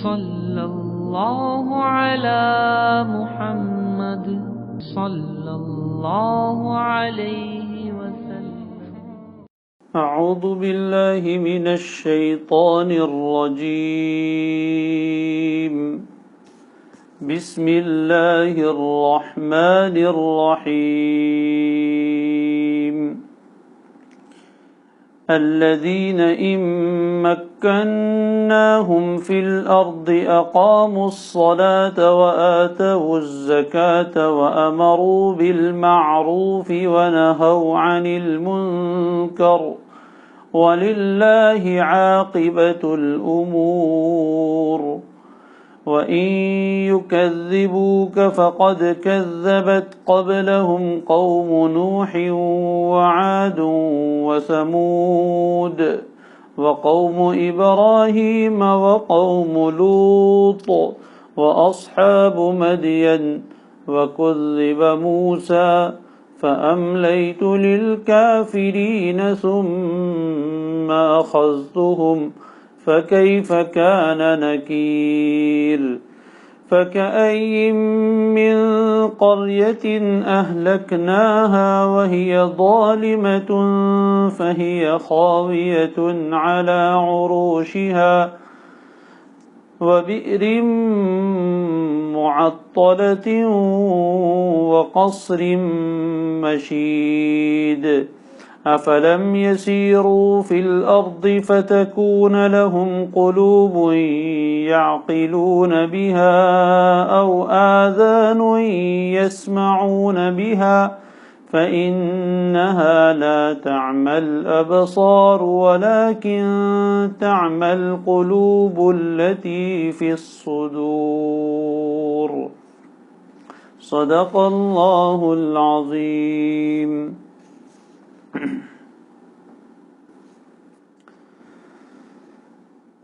صلی اللہ علی محمد صلی اللہ علیہ وسلم۔ اعوذ باللہ من الشیطان الرجیم، بسم اللہ الرحمن الرحیم۔ الذین ان مکناہم فی الارض اقاموا الصلاة وآتوا الزکاة وامروا بالمعروف ونہوا عن المنکر وَلِلَّهِ عَاقِبَةُ الْأُمُورِ وَإِن يُكَذِّبُوكَ فَقَدْ كَذَّبَتْ قَبْلَهُمْ قَوْمُ نُوحٍ وَعَادٌ وَثَمُودُ وَقَوْمُ إِبْرَاهِيمَ وَقَوْمُ لُوطٍ وَأَصْحَابُ مَدْيَنَ وَكُذِّبَ مُوسَى فَأَمْلَيْتُ لِلْكَافِرِينَ ثُمَّ أَخَذْتُهُمْ فَكَيْفَ كَانَ نَكِيرِ فَكَأَيِّن مِّن قَرْيَةٍ أَهْلَكْنَاهَا وَهِيَ ظَالِمَةٌ فَهِيَ خَاوِيَةٌ عَلَى عُرُوشِهَا وَبِئْرٍ مُّعَطَّلَةٍ وَقَصْرٍ مَّشِيدٍ أَفَلَمْ يَسِيرُوا فِي الْأَرْضِ فَتَكُونَ لَهُمْ قُلُوبٌ يَعْقِلُونَ بِهَا أَوْ آذَانٌ يَسْمَعُونَ بِهَا فَإِنَّهَا لَا تَعْمَى الْأَبْصَارُ وَلَكِن تَعْمَى الْقُلُوبُ الَّتِي فِي الصُّدُورِ۔ صدق اللہ العظیم۔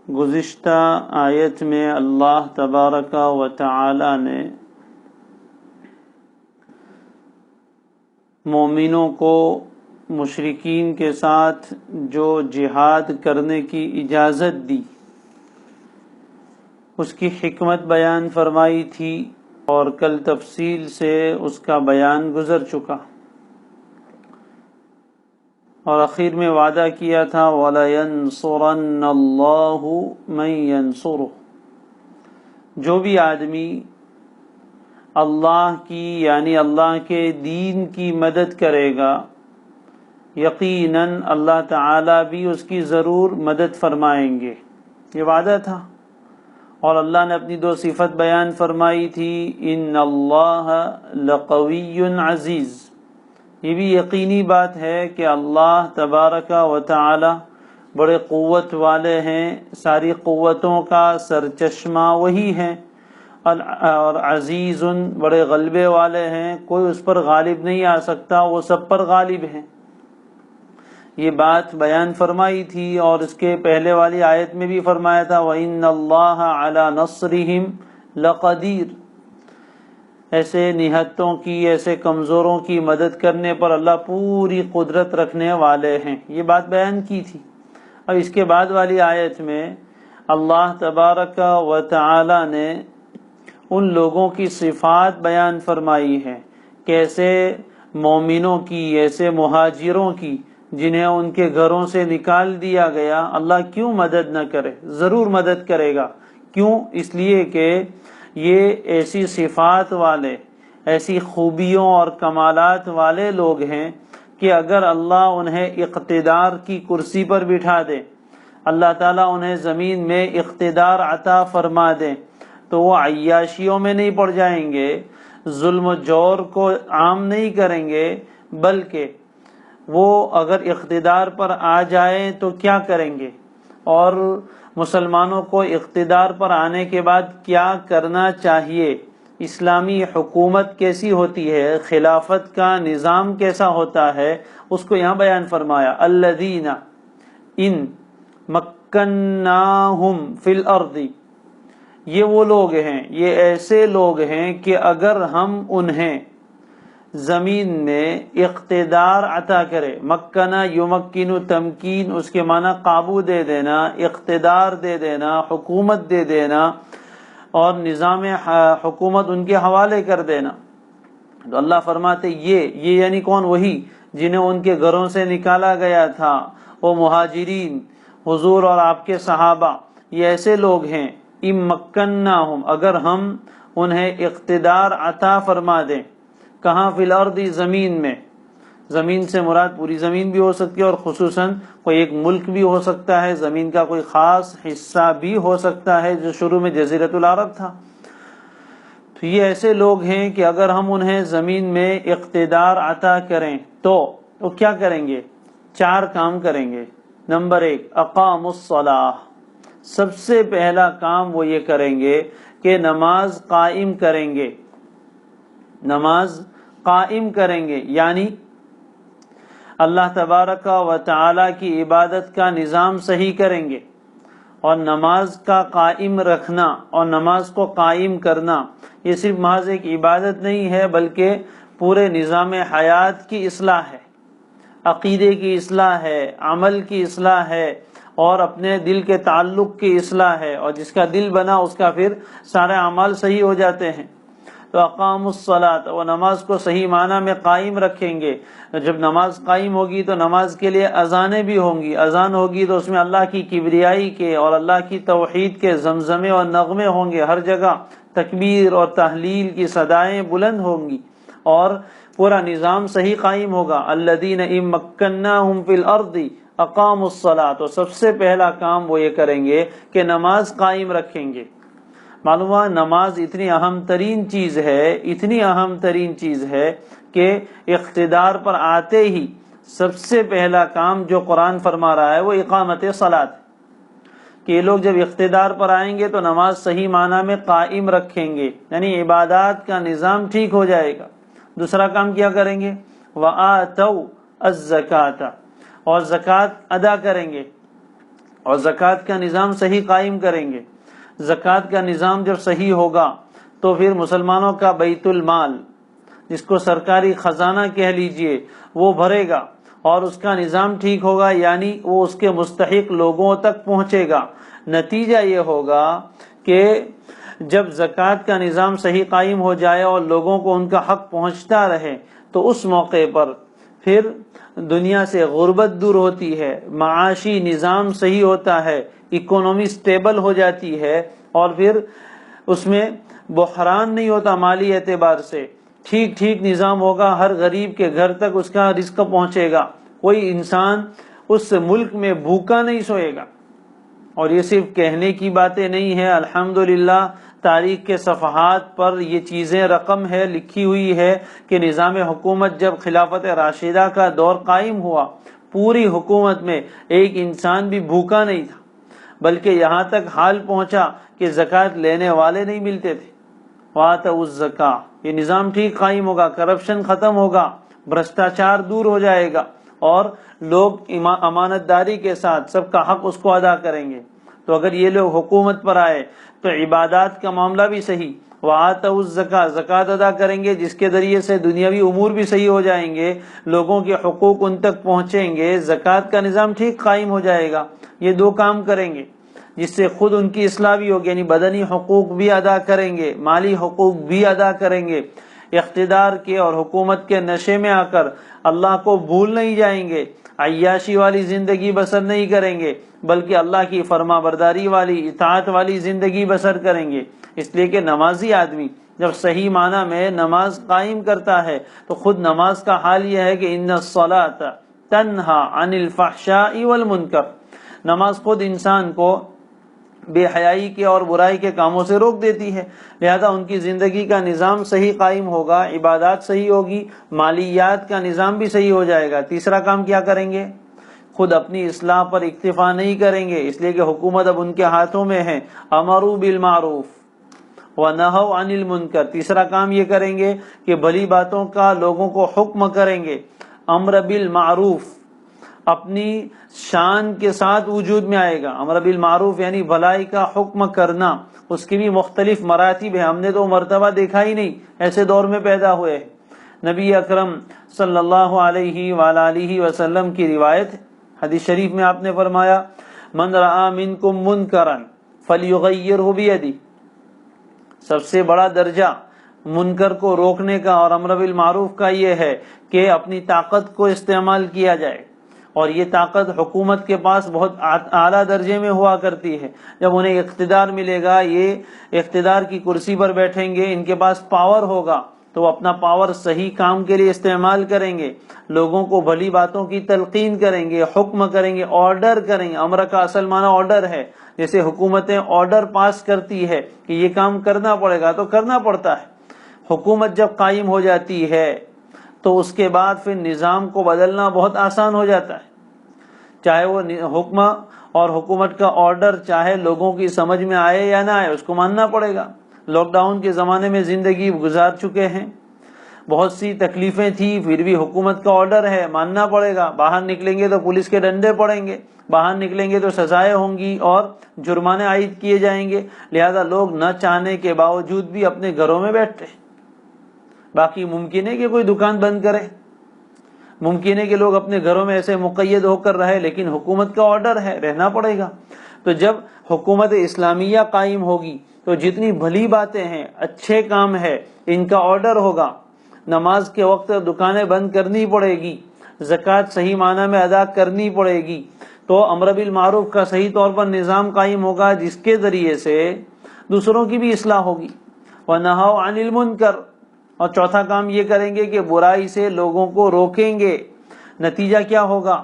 گزشتہ آیت میں اللہ تبارک و تعالی نے مومنوں کو مشرکین کے ساتھ جو جہاد کرنے کی اجازت دی اس کی حکمت بیان فرمائی تھی، اور کل تفصیل سے اس کا بیان گزر چکا، اور آخر میں وعدہ کیا تھا وَلَيَنصُرَنَّ اللَّهُ مَن يَنصُرُهُ۔ جو بھی آدمی اللہ کی یعنی اللہ کے دین کی مدد کرے گا، یقیناً اللہ تعالیٰ بھی اس کی ضرور مدد فرمائیں گے، یہ وعدہ تھا۔ اور اللہ نے اپنی دو صفت بیان فرمائی تھی، ان اللہ لقوی عزیز۔ یہ بھی یقینی بات ہے کہ اللہ تبارک و تعالی بڑے قوت والے ہیں، ساری قوتوں کا سرچشمہ وہی ہے، اور عزیز بڑے غلبے والے ہیں، کوئی اس پر غالب نہیں آ سکتا، وہ سب پر غالب ہیں۔ یہ بات بیان فرمائی تھی، اور اس کے پہلے والی آیت میں بھی فرمایا تھا وَإِنَّ اللَّهَ عَلَى نَصْرِهِمْ لَقَدِيرٌ۔ ایسے نہتوں کی، ایسے کمزوروں کی مدد کرنے پر اللہ پوری قدرت رکھنے والے ہیں، یہ بات بیان کی تھی۔ اب اس کے بعد والی آیت میں اللہ تبارک و تعالی نے ان لوگوں کی صفات بیان فرمائی ہے، کیسے مومنوں کی، ایسے مہاجروں کی جنہیں ان کے گھروں سے نکال دیا گیا، اللہ کیوں مدد نہ کرے، ضرور مدد کرے گا۔ کیوں؟ اس لیے کہ یہ ایسی صفات والے، ایسی خوبیوں اور کمالات والے لوگ ہیں کہ اگر اللہ انہیں اقتدار کی کرسی پر بٹھا دے، اللہ تعالیٰ انہیں زمین میں اقتدار عطا فرما دے، تو وہ عیاشیوں میں نہیں پڑ جائیں گے، ظلم و جور کو عام نہیں کریں گے، بلکہ وہ اگر اقتدار پر آ جائیں تو کیا کریں گے، اور مسلمانوں کو اقتدار پر آنے کے بعد کیا کرنا چاہیے، اسلامی حکومت کیسی ہوتی ہے، خلافت کا نظام کیسا ہوتا ہے، اس کو یہاں بیان فرمایا الذین ان مکناہم فی الارض۔ یہ وہ لوگ ہیں، یہ ایسے لوگ ہیں کہ اگر ہم انہیں زمین میں اقتدار عطا کرے. مکنہ یمکن تمکین، اس کے معنی قابو دے دینا، اقتدار دے دینا، حکومت دے دینا اور نظام حکومت ان کے حوالے کر دینا. تو اللہ فرماتے یہ یعنی کون؟ وہی جنہیں ان کے گھروں سے نکالا گیا تھا، وہ مہاجرین، حضور اور آپ کے صحابہ، یہ ایسے لوگ ہیں. ام مکناہم، اگر ہم انہیں اقتدار عطا فرما دیں. کہاں؟ فی الارض، زمین میں. زمین سے مراد پوری زمین بھی ہو سکتی ہے اور خصوصاً کوئی ایک ملک بھی ہو سکتا ہے، زمین کا کوئی خاص حصہ بھی ہو سکتا ہے جو شروع میں جزیرۃ العرب تھا. تو یہ ایسے لوگ ہیں کہ اگر ہم انہیں زمین میں اقتدار عطا کریں تو وہ کیا کریں گے؟ 4 کام کریں گے. نمبر 1، اقاموا الصلاۃ، سب سے پہلا کام وہ یہ کریں گے کہ نماز قائم کریں گے. نماز قائم کریں گے یعنی اللہ تبارک و تعالی کی عبادت کا نظام صحیح کریں گے. اور نماز کا قائم رکھنا اور نماز کو قائم کرنا یہ صرف محض ایک عبادت نہیں ہے، بلکہ پورے نظام حیات کی اصلاح ہے، عقیدے کی اصلاح ہے، عمل کی اصلاح ہے اور اپنے دل کے تعلق کی اصلاح ہے. اور جس کا دل بنا اس کا پھر سارے اعمال صحیح ہو جاتے ہیں. تو اقاموا الصلاۃ، وہ نماز کو صحیح معنی میں قائم رکھیں گے. جب نماز قائم ہوگی تو نماز کے لیے اذانیں بھی ہوں گی. اذان ہوگی تو اس میں اللہ کی کبریائی کے اور اللہ کی توحید کے زمزمے اور نغمے ہوں گے. ہر جگہ تکبیر اور تحلیل کی صدائیں بلند ہوں گی اور پورا نظام صحیح قائم ہوگا. الذین ان مکناہم فی الارض اقاموا الصلاۃ، تو سب سے پہلا کام وہ یہ کریں گے کہ نماز قائم رکھیں گے. معلوم ہوا نماز اتنی اہم ترین چیز ہے، اتنی اہم ترین چیز ہے کہ اقتدار پر آتے ہی سب سے پہلا کام جو قرآن فرما رہا ہے وہ اقامت صلاۃ، کہ یہ لوگ جب اقتدار پر آئیں گے تو نماز صحیح معنی میں قائم رکھیں گے، یعنی عبادات کا نظام ٹھیک ہو جائے گا. دوسرا کام کیا کریں گے؟ وَآتَوْا الزَّكَاةَ، اور زکوٰۃ ادا کریں گے اور زکوٰۃ کا نظام صحیح قائم کریں گے. زکوٰۃ کا نظام جب صحیح ہوگا تو پھر مسلمانوں کا بیت المال، جس کو سرکاری خزانہ کہہ لیجئے، وہ بھرے گا اور اس کا نظام ٹھیک ہوگا، یعنی وہ اس کے مستحق لوگوں تک پہنچے گا. نتیجہ یہ ہوگا کہ جب زکوٰۃ کا نظام صحیح قائم ہو جائے اور لوگوں کو ان کا حق پہنچتا رہے تو اس موقع پر پھر دنیا سے غربت دور ہوتی ہے، معاشی نظام صحیح ہوتا ہے، اکانومی سٹیبل ہو جاتی ہے اور پھر اس میں بحران نہیں ہوتا مالی اعتبار سے. ٹھیک نظام ہوگا، ہر غریب کے گھر تک اس کا رزق پہنچے گا، کوئی انسان اس ملک میں بھوکا نہیں سوئے گا. اور یہ صرف کہنے کی باتیں نہیں ہے، الحمدللہ تاریخ کے صفحات پر یہ چیزیں رقم ہے، لکھی ہوئی ہے کہ نظام حکومت جب خلافت راشدہ کا دور قائم ہوا، پوری حکومت میں ایک انسان بھی بھوکا نہیں تھا، بلکہ یہاں تک حال پہنچا کہ زکوٰۃ لینے والے نہیں ملتے تھے. وَآتَوُا الزَّكَاةَ، یہ نظام ٹھیک قائم ہوگا، کرپشن ختم ہوگا، بھرشٹاچار دور ہو جائے گا اور لوگ امانت داری کے ساتھ سب کا حق اس کو ادا کریں گے. تو اگر یہ لوگ حکومت پر آئے تو عبادات کا معاملہ بھی صحیح، وَآتَوُا الزَّكَاةَ، زکوٰۃ ادا کریں گے جس کے ذریعے سے دنیاوی امور بھی صحیح ہو جائیں گے، لوگوں کے حقوق ان تک پہنچیں گے، زکوٰۃ کا نظام ٹھیک قائم ہو جائے گا. یہ 2 کام کریں گے جس سے خود ان کی اصلاح بھی ہوگی، یعنی بدنی حقوق بھی ادا کریں گے، مالی حقوق بھی ادا کریں گے. اقتدار کے اور حکومت کے نشے میں آ کر اللہ کو بھول نہیں جائیں گے، عیاشی والی زندگی بسر نہیں کریں گے، بلکہ اللہ کی فرما برداری والی، اطاعت والی زندگی بسر کریں گے. اس لیے کہ نمازی آدمی جب صحیح معنی میں نماز قائم کرتا ہے تو خود نماز کا حال یہ ہے کہ ان الصلاۃ تنہا عن الفحشاء والمنکر، نماز خود انسان کو بے حیائی کے اور برائی کے کاموں سے روک دیتی ہے. لہذا ان کی زندگی کا نظام صحیح قائم ہوگا، عبادات صحیح ہوگی، مالیات کا نظام بھی صحیح ہو جائے گا. تیسرا کام کیا کریں گے؟ خود اپنی اصلاح پر اکتفا نہیں کریں گے، اس لیے کہ حکومت اب ان کے ہاتھوں میں ہے. امروا بالمعروف ونہوا عن المنکر، تیسرا کام یہ کریں گے کہ بھلی باتوں کا لوگوں کو حکم کریں گے. امر بالمعروف اپنی شان کے ساتھ وجود میں آئے گا. امر بالمعروف یعنی بھلائی کا حکم کرنا، اس کی بھی مختلف مراتب ہیں، ہم نے تو مرتبہ دیکھا ہی نہیں، ایسے دور میں پیدا ہوئے. نبی اکرم صلی اللہ علیہ وآلہ وسلم کی روایت ہے، حدیث شریف میں آپ نے فرمایا من رأى منکم منکرا فلیغیرہ بیدہ، سب سے بڑا درجہ منکر کو روکنے کا اور امر بالمعروف کا یہ ہے کہ اپنی طاقت کو استعمال کیا جائے، اور یہ طاقت حکومت کے پاس بہت اعلیٰ درجے میں ہوا کرتی ہے۔ جب انہیں اقتدار ملے گا، یہ اقتدار کی کرسی پر بیٹھیں گے، ان کے پاس پاور ہوگا، تو وہ اپنا پاور صحیح کام کے لیے استعمال کریں گے، لوگوں کو بھلی باتوں کی تلقین کریں گے، حکم کریں گے، آرڈر کریں گے۔ امر کا اصل معنی آرڈر ہے، جیسے حکومتیں آرڈر پاس کرتی ہے کہ یہ کام کرنا پڑے گا تو کرنا پڑتا ہے۔ حکومت جب قائم ہو جاتی ہے تو اس کے بعد پھر نظام کو بدلنا بہت آسان ہو جاتا ہے، چاہے وہ حکم اور حکومت کا آرڈر چاہے لوگوں کی سمجھ میں آئے یا نہ آئے، اس کو ماننا پڑے گا۔ لاک ڈاؤن کے زمانے میں زندگی گزار چکے ہیں، بہت سی تکلیفیں تھیں، پھر بھی حکومت کا آرڈر ہے، ماننا پڑے گا۔ باہر نکلیں گے تو پولیس کے ڈنڈے پڑیں گے، باہر نکلیں گے تو سزائیں ہوں گی اور جرمانے عائد کیے جائیں گے، لہذا لوگ نہ چاہنے کے باوجود بھی اپنے گھروں میں بیٹھتے ہیں۔ باقی ممکن ہے کہ کوئی دکان بند کرے، ممکن ہے کہ لوگ اپنے گھروں میں ایسے مقید ہو کر رہے، لیکن حکومت کا آرڈر ہے، رہنا پڑے گا۔ تو جب حکومت اسلامیہ قائم ہوگی تو جتنی بھلی باتیں ہیں، اچھے کام ہے، ان کا آرڈر ہوگا۔ نماز کے وقت دکانیں بند کرنی پڑے گی، زکوٰۃ صحیح معنی میں ادا کرنی پڑے گی، تو امر بالمعروف کا صحیح طور پر نظام قائم ہوگا، جس کے ذریعے سے دوسروں کی بھی اصلاح ہوگی۔ وَنَهَوْا عَنِ الْمُنْكَرِ، اور چوتھا کام یہ کریں گے کہ برائی سے لوگوں کو روکیں گے۔ نتیجہ کیا ہوگا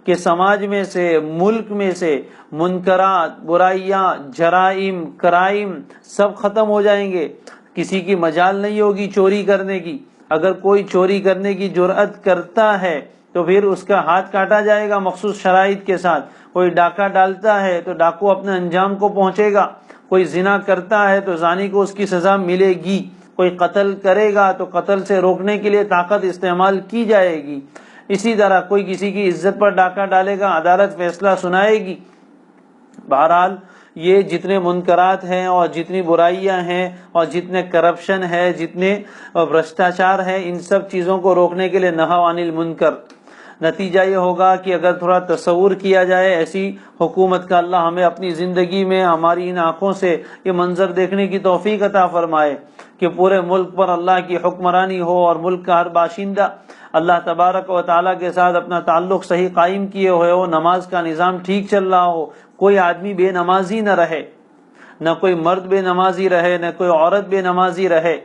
کہ سماج میں سے، ملک میں سے منکرات، برائیاں، جرائم، کرائم سب ختم ہو جائیں گے۔ کسی کی مجال نہیں ہوگی چوری کرنے کی۔ اگر کوئی چوری کرنے کی جرأت کرتا ہے تو پھر اس کا ہاتھ کاٹا جائے گا مخصوص شرائط کے ساتھ۔ کوئی ڈاکہ ڈالتا ہے تو ڈاکو اپنے انجام کو پہنچے گا، کوئی زنا کرتا ہے تو زانی کو اس کی سزا ملے گی، کوئی قتل کرے گا تو قتل سے روکنے کے لیے طاقت استعمال کی جائے گی۔ اسی طرح کوئی کسی کی عزت پر ڈاکہ ڈالے گا، عدالت فیصلہ سنائے گی۔ بہرحال یہ جتنے منکرات ہیں اور جتنی برائیاں ہیں اور جتنے کرپشن ہے، جتنے بھرشٹاچار ہے، ان سب چیزوں کو روکنے کے لیے نہوا عن المنکر۔ نتیجہ یہ ہوگا کہ اگر تھوڑا تصور کیا جائے ایسی حکومت کا، اللہ ہمیں اپنی زندگی میں ہماری ان آنکھوں سے یہ منظر دیکھنے کی توفیق عطا فرمائے کہ پورے ملک پر اللہ کی حکمرانی ہو اور ملک کا ہر باشندہ اللہ تبارک و تعالیٰ کے ساتھ اپنا تعلق صحیح قائم کیے ہوئے ہو، نماز کا نظام ٹھیک چل رہا ہو، کوئی آدمی بے نمازی نہ رہے، نہ کوئی مرد بے نمازی رہے، نہ کوئی عورت بے نمازی رہے،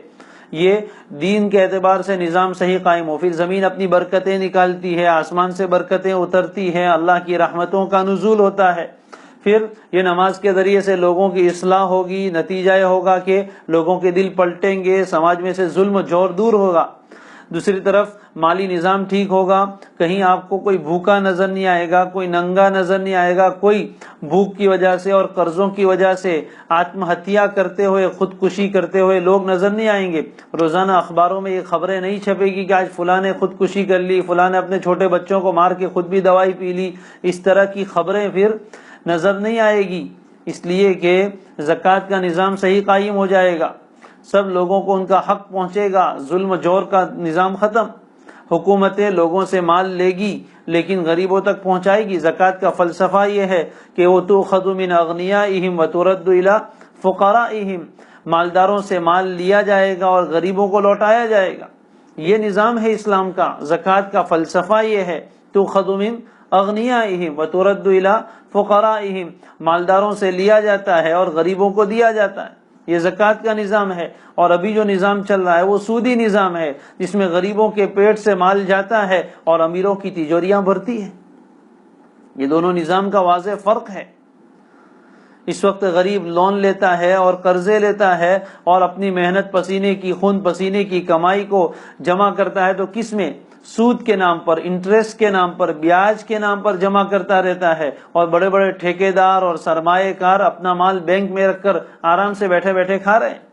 یہ دین کے اعتبار سے نظام صحیح قائم ہو۔ پھر زمین اپنی برکتیں نکالتی ہے، آسمان سے برکتیں اترتی ہیں، اللہ کی رحمتوں کا نزول ہوتا ہے۔ پھر یہ نماز کے ذریعے سے لوگوں کی اصلاح ہوگی، نتیجہ یہ ہوگا کہ لوگوں کے دل پلٹیں گے، سماج میں سے ظلم و جور دور ہوگا۔ دوسری طرف مالی نظام ٹھیک ہوگا، کہیں آپ کو کوئی بھوکا نظر نہیں آئے گا، کوئی ننگا نظر نہیں آئے گا، کوئی بھوک کی وجہ سے اور قرضوں کی وجہ سے آتم ہتیا کرتے ہوئے، خودکشی کرتے ہوئے لوگ نظر نہیں آئیں گے۔ روزانہ اخباروں میں یہ خبریں نہیں چھپے گی کہ آج فلاں نے خودکشی کر لی، فلاں نے اپنے چھوٹے بچوں کو مار کے خود بھی دوائی پی لی، اس طرح کی خبریں پھر نظر نہیں آئے گی، اس لیے کہ زکوٰۃ کا نظام صحیح قائم ہو جائے گا، سب لوگوں کو ان کا حق پہنچے گا، ظلم و جور کا نظام ختم۔ حکومتیں لوگوں سے مال لے گی لیکن غریبوں تک پہنچائے گی۔ زکوٰۃ کا فلسفہ یہ ہے کہ وَتُؤْخَذُ مِنْ أَغْنِيَائِهِمْ وَتُرَدُّ إِلَىٰ فُقَرَائِهِمْ، مالداروں سے مال لیا جائے گا اور غریبوں کو لوٹایا جائے گا۔ یہ نظام ہے اسلام کا، زکوٰۃ کا فلسفہ یہ ہے، تُؤْخَذُ مِنْ أَغْنِيَائِهِمْ وَتُرَدُّ إِلَىٰ فُقَرَائِهِمْ، مالداروں سے لیا جاتا ہے اور غریبوں کو دیا جاتا ہے۔ یہ زکوٰۃ کا نظام ہے۔ اور ابھی جو نظام چل رہا ہے وہ سودی نظام ہے، جس میں غریبوں کے پیٹ سے مال جاتا ہے اور امیروں کی تجوریاں بھرتی ہیں۔ یہ دونوں نظام کا واضح فرق ہے۔ اس وقت غریب لون لیتا ہے اور قرضے لیتا ہے اور اپنی محنت پسینے کی، خون پسینے کی کمائی کو جمع کرتا ہے تو کس میں؟ سود کے نام پر، انٹرسٹ کے نام پر، بیاج کے نام پر جمع کرتا رہتا ہے، اور بڑے بڑے ٹھیکیدار اور سرمایہ کار اپنا مال بینک میں رکھ کر آرام سے بیٹھے بیٹھے کھا رہے ہیں۔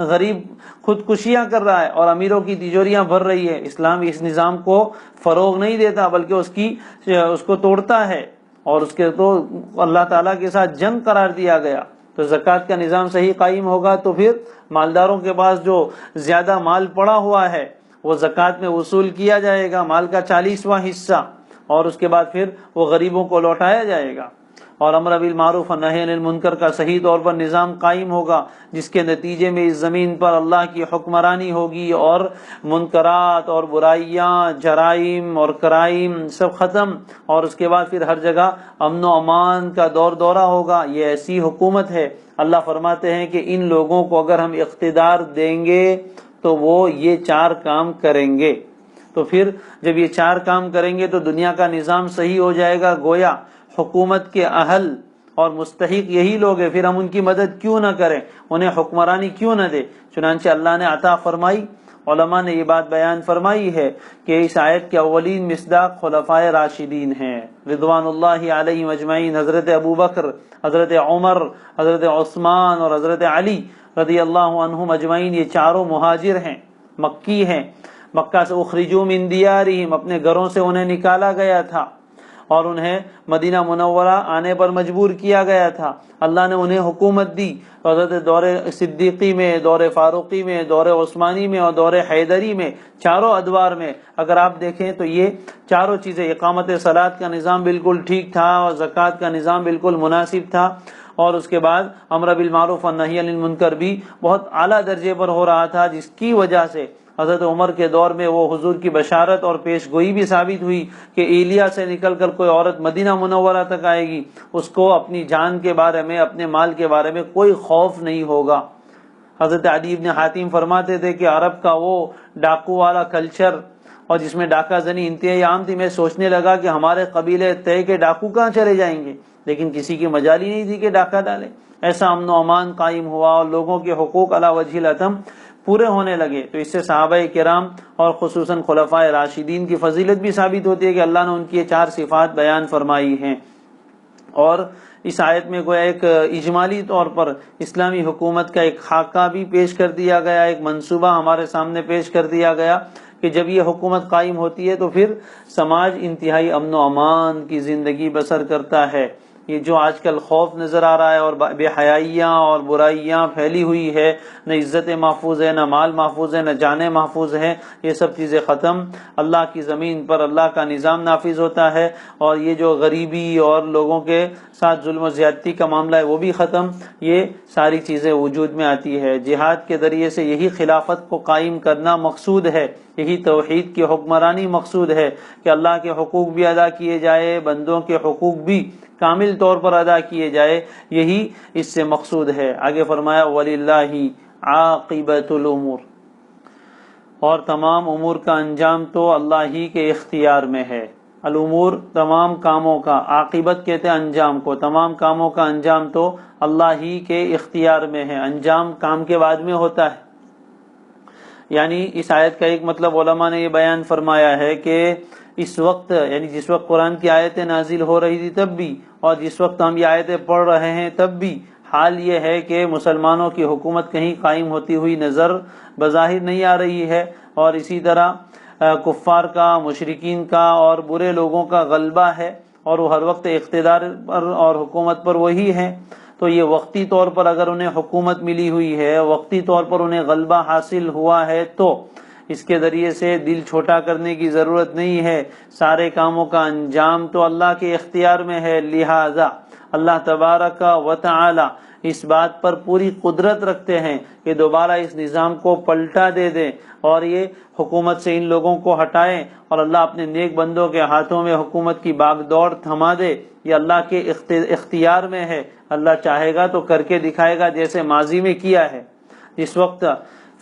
غریب خودکشیاں کر رہا ہے اور امیروں کی تجوریاں بھر رہی ہے۔ اسلام اس نظام کو فروغ نہیں دیتا بلکہ اس کو توڑتا ہے، اور اس کے تو اللہ تعالیٰ کے ساتھ جنگ قرار دیا گیا۔ تو زکوٰۃ کا نظام صحیح قائم ہوگا تو پھر مالداروں کے پاس جو زیادہ مال پڑا ہوا ہے وہ زکوٰۃ میں وصول کیا جائے گا، مال کا 40واں حصہ، اور اس کے بعد پھر وہ غریبوں کو لوٹایا جائے گا، اور امر بالمعروف اور نہی عن المنکر کا صحیح طور پر نظام قائم ہوگا، جس کے نتیجے میں اس زمین پر اللہ کی حکمرانی ہوگی، اور منکرات اور برائیاں، جرائم اور کرائم سب ختم، اور اس کے بعد پھر ہر جگہ امن و امان کا دور دورہ ہوگا۔ یہ ایسی حکومت ہے، اللہ فرماتے ہیں کہ ان لوگوں کو اگر ہم اقتدار دیں گے تو وہ یہ 4 کام کریں گے۔ تو پھر جب یہ 4 کام کریں گے تو دنیا کا نظام صحیح ہو جائے گا۔ گویا حکومت کے اہل اور مستحق یہی لوگ ہیں، پھر ہم ان کی مدد کیوں نہ کریں، انہیں حکمرانی کیوں نہ دے؟ چنانچہ اللہ نے عطا فرمائی، علماء نے یہ بات بیان فرمائی ہے کہ اس آیت کے اولین مصداق خلفائے راشدین ہیں رضوان اللہ علیہم اجمعین، حضرت ابوبکر، حضرت عمر، حضرت عثمان اور حضرت علی رضی اللہ عنہم اجمعین۔ یہ چاروں مہاجر ہیں، مکی ہیں، مکہ سے اخرجوا من دیارہم، اپنے گھروں سے انہیں نکالا گیا تھا اور انہیں مدینہ منورہ آنے پر مجبور کیا گیا تھا۔ اللہ نے انہیں حکومت دی، حضرت دور صدیقی میں، دور فاروقی میں، دور عثمانی میں اور دور حیدری میں، چاروں ادوار میں اگر آپ دیکھیں تو یہ چاروں چیزیں، اقامت صلاۃ کا نظام بالکل ٹھیک تھا اور زکوٰۃ کا نظام بالکل مناسب تھا، اور اس کے بعد امر بالمعروف اور نہی عن المنکر بھی بہت اعلیٰ درجے پر ہو رہا تھا، جس کی وجہ سے حضرت عمر کے دور میں وہ حضور کی بشارت اور پیش گوئی بھی ثابت ہوئی کہ ایلیا سے نکل کر کوئی عورت مدینہ منورہ تک آئے گی، اس کو اپنی جان کے بارے میں، اپنے مال کے بارے میں کوئی خوف نہیں ہوگا۔ حضرت عدی بن حاتم فرماتے تھے کہ عرب کا وہ ڈاکو والا کلچر، اور جس میں ڈاکہ زنی انتہائی عام تھی، میں سوچنے لگا کہ ہمارے قبیلے طے کے ڈاکو کہاں چلے جائیں گے، لیکن کسی کی مجال ہی نہیں تھی کہ ڈاکہ ڈالے۔ ایسا امن و امان قائم ہوا اور لوگوں کے حقوق علی وجہ الاتم پورے ہونے لگے۔ تو اس سے صحابہ کرام اور خصوصاً خلفائے راشدین کی فضیلت بھی ثابت ہوتی ہے کہ اللہ نے ان کی یہ 4 صفات بیان فرمائی ہیں۔ اور اس آیت میں کوئی ایک اجمالی طور پر اسلامی حکومت کا ایک خاکہ بھی پیش کر دیا گیا، ایک منصوبہ ہمارے سامنے پیش کر دیا گیا کہ جب یہ حکومت قائم ہوتی ہے تو پھر سماج انتہائی امن و امان کی زندگی بسر کرتا ہے۔ یہ جو آج کل خوف نظر آ رہا ہے اور بے حیائیاں اور برائیاں پھیلی ہوئی ہے، نہ عزت محفوظ ہے، نہ مال محفوظ ہے، نہ جانیں محفوظ ہیں، یہ سب چیزیں ختم۔ اللہ کی زمین پر اللہ کا نظام نافذ ہوتا ہے، اور یہ جو غریبی اور لوگوں کے ساتھ ظلم و زیادتی کا معاملہ ہے وہ بھی ختم۔ یہ ساری چیزیں وجود میں آتی ہے۔ جہاد کے ذریعے سے یہی خلافت کو قائم کرنا مقصود ہے، یہی توحید کی حکمرانی مقصود ہے کہ اللہ کے حقوق بھی ادا کیے جائے، بندوں کے حقوق بھی کامل طور پر ادا کیے جائے، یہی اس سے مقصود ہے۔ آگے فرمایا وَلِلَّهِ عَاقِبَةُ الْأُمُورِ، اور تمام امور کا انجام تو اللہ ہی کے اختیار میں ہے۔ الامور تمام کاموں کا، عاقبت کہتے ہیں انجام کو، تمام کاموں کا انجام تو اللہ ہی کے اختیار میں ہے، انجام کام کے بعد میں ہوتا ہے۔ یعنی اس آیت کا ایک مطلب علماء نے یہ بیان فرمایا ہے کہ اس وقت، یعنی جس وقت قرآن کی آیتیں نازل ہو رہی تھی تب بھی، اور جس وقت ہم یہ آیتیں پڑھ رہے ہیں تب بھی، حال یہ ہے کہ مسلمانوں کی حکومت کہیں قائم ہوتی ہوئی نظر بظاہر نہیں آ رہی ہے، اور اسی طرح کفار کا، مشرکین کا اور برے لوگوں کا غلبہ ہے، اور وہ ہر وقت اقتدار پر اور حکومت پر وہی ہے۔ تو یہ وقتی طور پر اگر انہیں حکومت ملی ہوئی ہے، وقتی طور پر انہیں غلبہ حاصل ہوا ہے، تو اس کے ذریعے سے دل چھوٹا کرنے کی ضرورت نہیں ہے۔ سارے کاموں کا انجام تو اللہ کے اختیار میں ہے، لہذا اللہ تبارک و تعالی اس بات پر پوری قدرت رکھتے ہیں کہ دوبارہ اس نظام کو پلٹا دے دیں اور یہ حکومت سے ان لوگوں کو ہٹائیں، اور اللہ اپنے نیک بندوں کے ہاتھوں میں حکومت کی باغ دوڑ تھما دے۔ یہ اللہ کے اختیار میں ہے، اللہ چاہے گا تو کر کے دکھائے گا، جیسے ماضی میں کیا ہے۔ جس وقت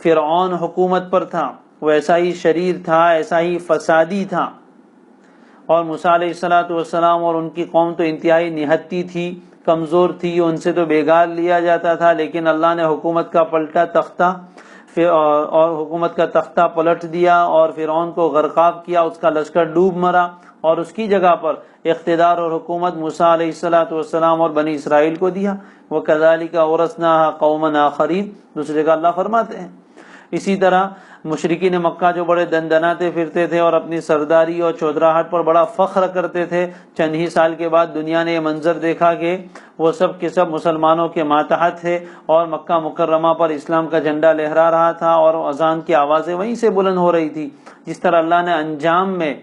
فرعون حکومت پر تھا وہ ایسا ہی شریر تھا، ایسا ہی فسادی تھا، اور موسیٰ علیہ السلام اور ان کی قوم تو انتہائی نہتی تھی، کمزور تھی، ان سے تو بےگار لیا جاتا تھا، لیکن اللہ نے حکومت کا پلٹا تختہ اور حکومت کا تختہ پلٹ دیا اور فرعون کو غرقاب کیا، اس کا لشکر ڈوب مرا، اور اس کی جگہ پر اقتدار اور حکومت موسیٰ علیہ السلام اور بنی اسرائیل کو دیا۔ وَكَذَلِكَ أَوْرَثْنَاهَا قَوْمًا آخَرِينَ، دوسری جگہ اللہ فرماتے ہیں اسی طرح مشرکین مکہ جو بڑے دندناتے پھرتے تھے اور اپنی سرداری اور چودراہٹ پر بڑا فخر کرتے تھے، چند ہی سال کے بعد دنیا نے یہ منظر دیکھا کہ وہ سب کے سب مسلمانوں کے ماتحت تھے اور مکہ مکرمہ پر اسلام کا جھنڈا لہرا رہا تھا اور اذان کی آوازیں وہیں سے بلند ہو رہی تھی۔ جس طرح اللہ نے انجام میں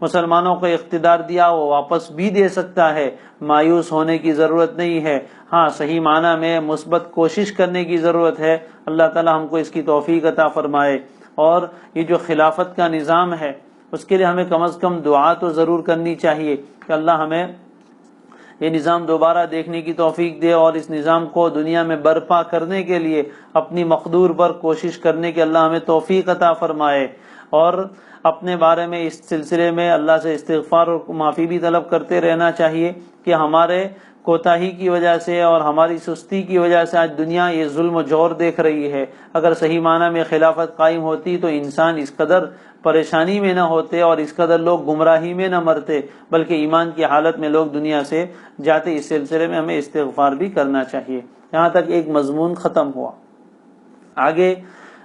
مسلمانوں کو اقتدار دیا وہ واپس بھی دے سکتا ہے، مایوس ہونے کی ضرورت نہیں ہے، ہاں صحیح معنی میں مثبت کوشش کرنے کی ضرورت ہے۔ اللہ تعالی ہم کو اس کی توفیق عطا فرمائے۔ اور یہ جو خلافت کا نظام ہے اس کے لیے ہمیں کم از کم دعا تو ضرور کرنی چاہیے کہ اللہ ہمیں یہ نظام دوبارہ دیکھنے کی توفیق دے اور اس نظام کو دنیا میں برپا کرنے کے لیے اپنی مقدور پر کوشش کرنے کی اللہ ہمیں توفیق عطا فرمائے۔ اور اپنے بارے میں اس سلسلے میں اللہ سے استغفار اور معافی بھی طلب کرتے رہنا چاہیے کہ ہمارے کوتاہی کی وجہ سے اور ہماری سستی کی وجہ سے آج دنیا یہ ظلم و جور دیکھ رہی ہے۔ اگر صحیح معنی میں خلافت قائم ہوتی تو انسان اس قدر پریشانی میں نہ ہوتے اور اس قدر لوگ گمراہی میں نہ مرتے، بلکہ ایمان کی حالت میں لوگ دنیا سے جاتے۔ اس سلسلے میں ہمیں استغفار بھی کرنا چاہیے۔ یہاں تک ایک مضمون ختم ہوا۔ آگے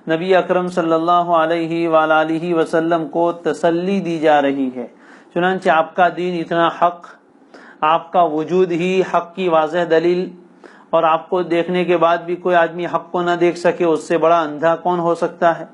نبی اکرم صلی اللہ علیہ وآلہ وسلم کو تسلی دی جا رہی ہے، چنانچہ آپ کا دین اتنا حق، آپ کا وجود ہی حق کی واضح دلیل، اور آپ کو دیکھنے کے بعد بھی کوئی آدمی حق کو نہ دیکھ سکے، اس سے بڑا اندھا کون ہو سکتا ہے؟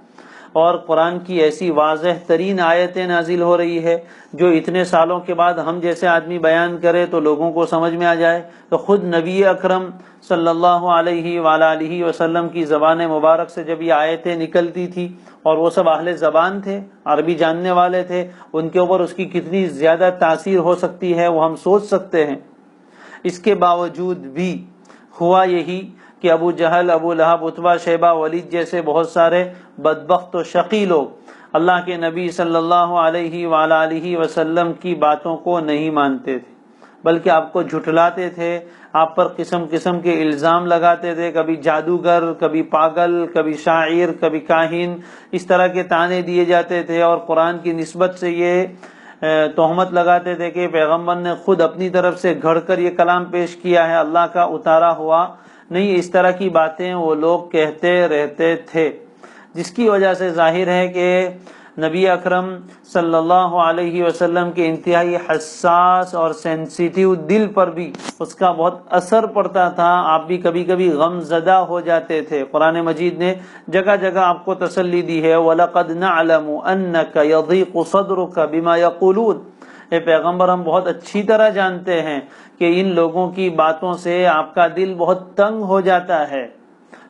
اور قرآن کی ایسی واضح ترین آیتیں نازل ہو رہی ہے جو اتنے سالوں کے بعد ہم جیسے آدمی بیان کرے تو لوگوں کو سمجھ میں آ جائے۔ تو خود نبی اکرم صلی اللہ علیہ وآلہ وسلم کی زبان مبارک سے جب یہ آیتیں نکلتی تھی اور وہ سب اہل زبان تھے، عربی جاننے والے تھے، ان کے اوپر اس کی کتنی زیادہ تاثیر ہو سکتی ہے وہ ہم سوچ سکتے ہیں۔ اس کے باوجود بھی ہوا یہی کہ ابو جہل، ابو لہب، عتبہ، شیبہ، ولید جیسے بہت سارے بدبخت و شقی لوگ اللہ کے نبی صلی اللہ علیہ وآلہ وسلم کی باتوں کو نہیں مانتے تھے، بلکہ آپ کو جھٹلاتے تھے، آپ پر قسم قسم کے الزام لگاتے تھے، کبھی جادوگر، کبھی پاگل، کبھی شاعر، کبھی کاہن، اس طرح کے طعنے دیے جاتے تھے، اور قرآن کی نسبت سے یہ تہمت لگاتے تھے کہ پیغمبر نے خود اپنی طرف سے گھڑ کر یہ کلام پیش کیا ہے، اللہ کا اتارا ہوا نہیں۔ اس طرح کی باتیں وہ لوگ کہتے رہتے تھے، جس کی وجہ سے ظاہر ہے کہ نبی اکرم صلی اللہ علیہ وسلم کے انتہائی حساس اور سینسیٹیو دل پر بھی اس کا بہت اثر پڑتا تھا، آپ بھی کبھی کبھی غم زدہ ہو جاتے تھے۔ قرآن مجید نے جگہ جگہ آپ کو تسلی دی ہے، وَلَقَدْ نَعْلَمُ أَنَّكَ يَضِيقُ صَدْرُكَ بِمَا يَقُولُونَ۔ اے پیغمبر ہم بہت اچھی طرح جانتے ہیں کہ ان لوگوں کی باتوں سے آپ کا دل بہت تنگ ہو جاتا ہے۔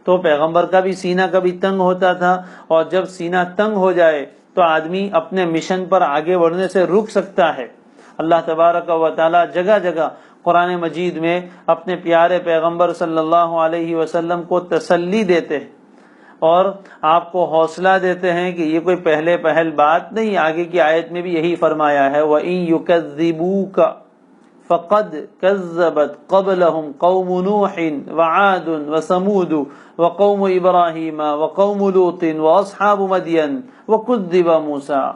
تو پیغمبر کا بھی سینہ کبھی تنگ ہوتا تھا، اور جب سینہ تنگ ہو جائے تو آدمی اپنے مشن پر آگے بڑھنے سے رک سکتا ہے۔ اللہ تبارک و تعالی جگہ جگہ قرآن مجید میں اپنے پیارے پیغمبر صلی اللہ علیہ وسلم کو تسلی دیتے ہیں اور آپ کو حوصلہ دیتے ہیں کہ یہ کوئی پہل بات نہیں۔ آگے کی آیت میں بھی یہی فرمایا ہے، وَإِن يُكَذِّبُوكَ فَقَدْ كَذَّبَتْ قَبْلَهُمْ قَوْمُ نُوحٍ وَعَادٌ وَثَمُودُ وَقَوْمُ إِبْرَاهِيمَ وَقَوْمُ لُوطٍ وَأَصْحَابُ مَدْيَنَ وَكُذِّبَ مُوسَىٰ۔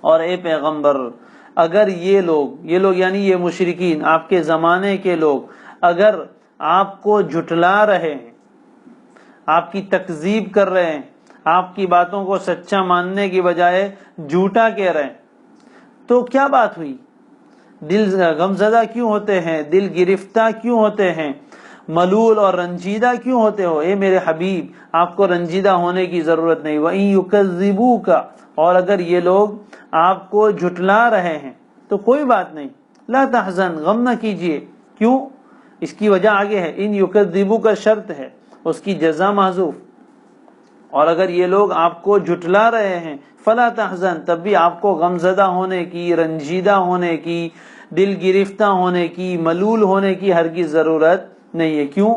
اور اے پیغمبر اگر یہ لوگ یعنی یہ مشرکین، آپ کے زمانے کے لوگ، اگر آپ کو جھٹلا رہے ہیں، آپ کی تکذیب کر رہے ہیں، آپ کی باتوں کو سچا ماننے کی بجائے جھوٹا کہہ رہے ہیں، تو کیا بات ہوئی؟ دل غمزدہ کیوں ہوتے ہیں؟ دل گرفتہ کیوں ہوتے ہیں؟ ملول اور رنجیدہ کیوں ہوتے ہو؟ اے میرے حبیب آپ کو رنجیدہ ہونے کی ضرورت نہیں۔ وَإِن يُكَذِّبُوكَ، اور اگر یہ لوگ آپ کو جھٹلا رہے ہیں تو کوئی بات نہیں، لا تحزن، غم نہ کیجئے۔ کیوں؟ اس کی وجہ آگے ہے، ان يُكَذِّبُوكَ شرط ہے، اس کی جزا محذوف۔ اور اگر یہ لوگ آپ کو جھٹلا رہے ہیں فلا تحزن، تب بھی آپ کو غمزدہ ہونے کی، رنجیدہ ہونے کی، دل گرفتہ ہونے کی، ملول ہونے کی ہرگز ضرورت نہیں ہے۔ کیوں؟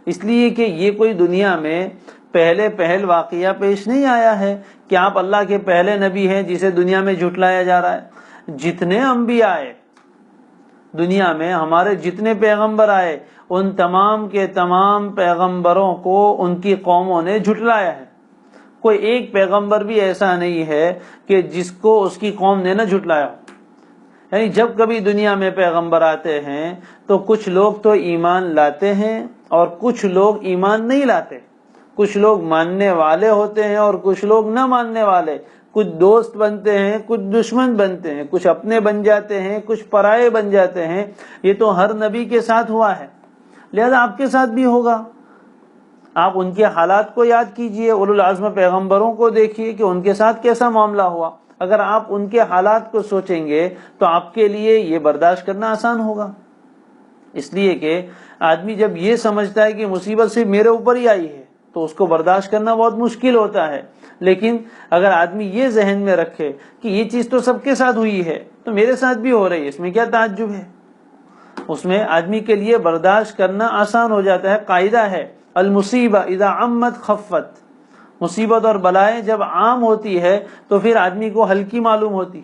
اس لیے کہ یہ کوئی دنیا میں پہل واقعہ پیش نہیں آیا ہے کہ آپ اللہ کے پہلے نبی ہیں جسے دنیا میں جھٹلایا جا رہا ہے۔ جتنے انبیاء آئے دنیا میں، ہمارے جتنے پیغمبر آئے، ان تمام کے تمام پیغمبروں کو ان کی قوموں نے جھٹلایا ہے۔ کوئی ایک پیغمبر بھی ایسا نہیں ہے کہ جس کو اس کی قوم نے نہ جھٹلایا ہو۔ یعنی جب کبھی دنیا میں پیغمبر آتے ہیں تو کچھ لوگ تو ایمان لاتے ہیں اور کچھ لوگ ایمان نہیں لاتے۔ کچھ لوگ ماننے والے ہوتے ہیں اور کچھ لوگ نہ ماننے والے، کچھ دوست بنتے ہیں کچھ دشمن بنتے ہیں، کچھ اپنے بن جاتے ہیں کچھ پرائے بن جاتے ہیں۔ یہ تو ہر نبی کے ساتھ ہوا ہے، لہذا آپ کے ساتھ بھی ہوگا۔ آپ ان کے حالات کو یاد کیجئے، اولو العزم پیغمبروں کو دیکھیے کہ ان کے ساتھ کیسا معاملہ ہوا۔ اگر آپ ان کے حالات کو سوچیں گے تو آپ کے لیے یہ برداشت کرنا آسان ہوگا۔ اس لیے کہ آدمی جب یہ سمجھتا ہے کہ مصیبت صرف میرے اوپر ہی آئی ہے تو اس کو برداشت کرنا بہت مشکل ہوتا ہے، لیکن اگر آدمی یہ ذہن میں رکھے کہ یہ چیز تو سب کے ساتھ ہوئی ہے تو میرے ساتھ بھی ہو رہی ہے، اس میں کیا تعجب ہے، اس میں آدمی کے لیے برداشت کرنا آسان ہو جاتا ہے۔ قاعدہ ہے المصیبہ اذا عمت خفت، مصیبت اور بلائیں جب عام ہوتی ہے تو پھر آدمی کو ہلکی معلوم ہوتی،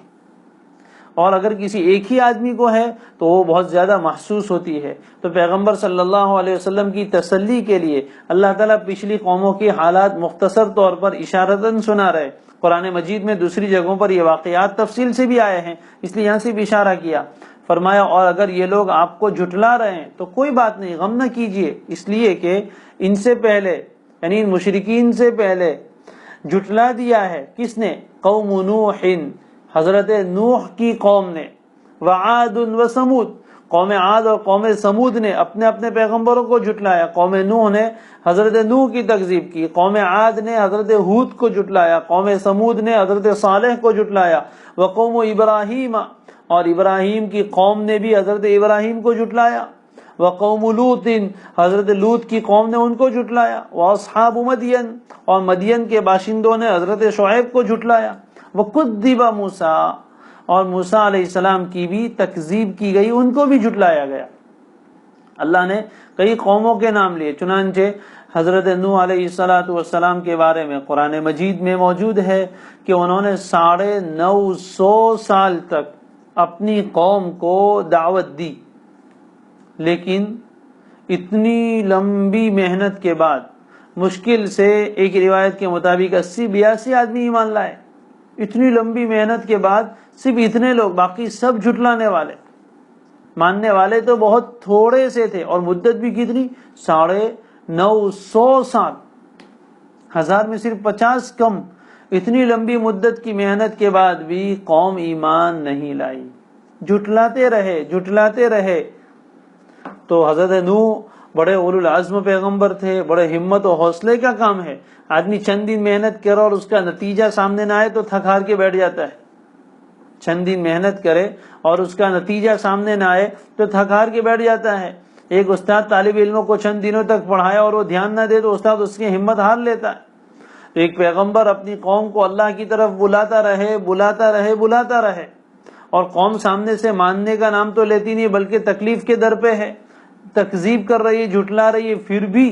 اور اگر کسی ایک ہی آدمی کو ہے تو وہ بہت زیادہ محسوس ہوتی ہے۔ تو پیغمبر صلی اللہ علیہ وسلم کی تسلی کے لیے اللہ تعالیٰ پچھلی قوموں کی حالات مختصر طور پر اشارتاً سنا رہے۔ قرآن مجید میں دوسری جگہوں پر یہ واقعات تفصیل سے بھی آئے ہیں، اس لیے یہاں سے بھی اشارہ کیا، فرمایا اور اگر یہ لوگ آپ کو جھٹلا رہے ہیں تو کوئی بات نہیں، غم نہ کیجئے، اس لیے کہ ان سے پہلے یعنی ان مشرکین سے پہلے جھٹلا دیا ہے کس نے؟ قوم نوح، حضرت نوح کی قوم نے، وعاد و سمود، قوم عاد اور قوم سمود نے اپنے اپنے پیغمبروں کو جھٹلایا۔ قوم نوح نے حضرت نوح کی تکذیب کی، قوم عاد نے حضرت ہود کو جھٹلایا، قوم سمود نے حضرت صالح کو جھٹلایا، وقوم ابراہیم، اور ابراہیم کی قوم نے بھی حضرت ابراہیم کو جھٹلایا، وقوم لوط، حضرت لوط کی قوم نے ان کو جھٹلایا، واصحاب مدین، اور مدین کے باشندوں نے حضرت شعیب کو جھٹلایا، وکذب موسیٰ، اور موسیٰ علیہ السلام کی بھی تکذیب کی گئی، ان کو بھی جھٹلایا گیا۔ اللہ نے کئی قوموں کے نام لیے، چنانچہ حضرت نوح علیہ السلام کے بارے میں قرآن مجید میں موجود ہے کہ انہوں نے 950 سال تک اپنی قوم کو دعوت دی، لیکن اتنی لمبی محنت کے بعد مشکل سے ایک روایت کے مطابق 80-82 آدمی ایمان لائے۔ اتنی لمبی محنت کے بعد صرف اتنے لوگ، باقی سب جھٹلانے والے، ماننے والے تو بہت تھوڑے سے تھے، اور مدت بھی کتنی؟ 950 سال، 1000 میں صرف 50 کم۔ اتنی لمبی مدت کی محنت کے بعد بھی قوم ایمان نہیں لائی، جھٹلاتے رہے۔ تو حضرت نوح بڑے اولو العزم پیغمبر تھے، بڑے ہمت و حوصلے کا کام ہے۔ آدمی چند دن محنت کرے اور اس کا نتیجہ سامنے نہ آئے تو تھک ہار کے بیٹھ جاتا ہے، چند دن محنت کرے اور اس کا نتیجہ سامنے نہ آئے تو تھک ہار کے بیٹھ جاتا ہے۔ ایک استاد طالب علموں کو چند دنوں تک پڑھایا اور وہ دھیان نہ دے تو استاد اس کی ہمت ہار لیتا ہے۔ تو ایک پیغمبر اپنی قوم کو اللہ کی طرف بلاتا رہے، اور قوم سامنے سے ماننے کا نام تو لیتی نہیں بلکہ تکلیف کے در پہ ہے، تکذیب کر رہی ہے، جھٹلا رہی ہے، پھر بھی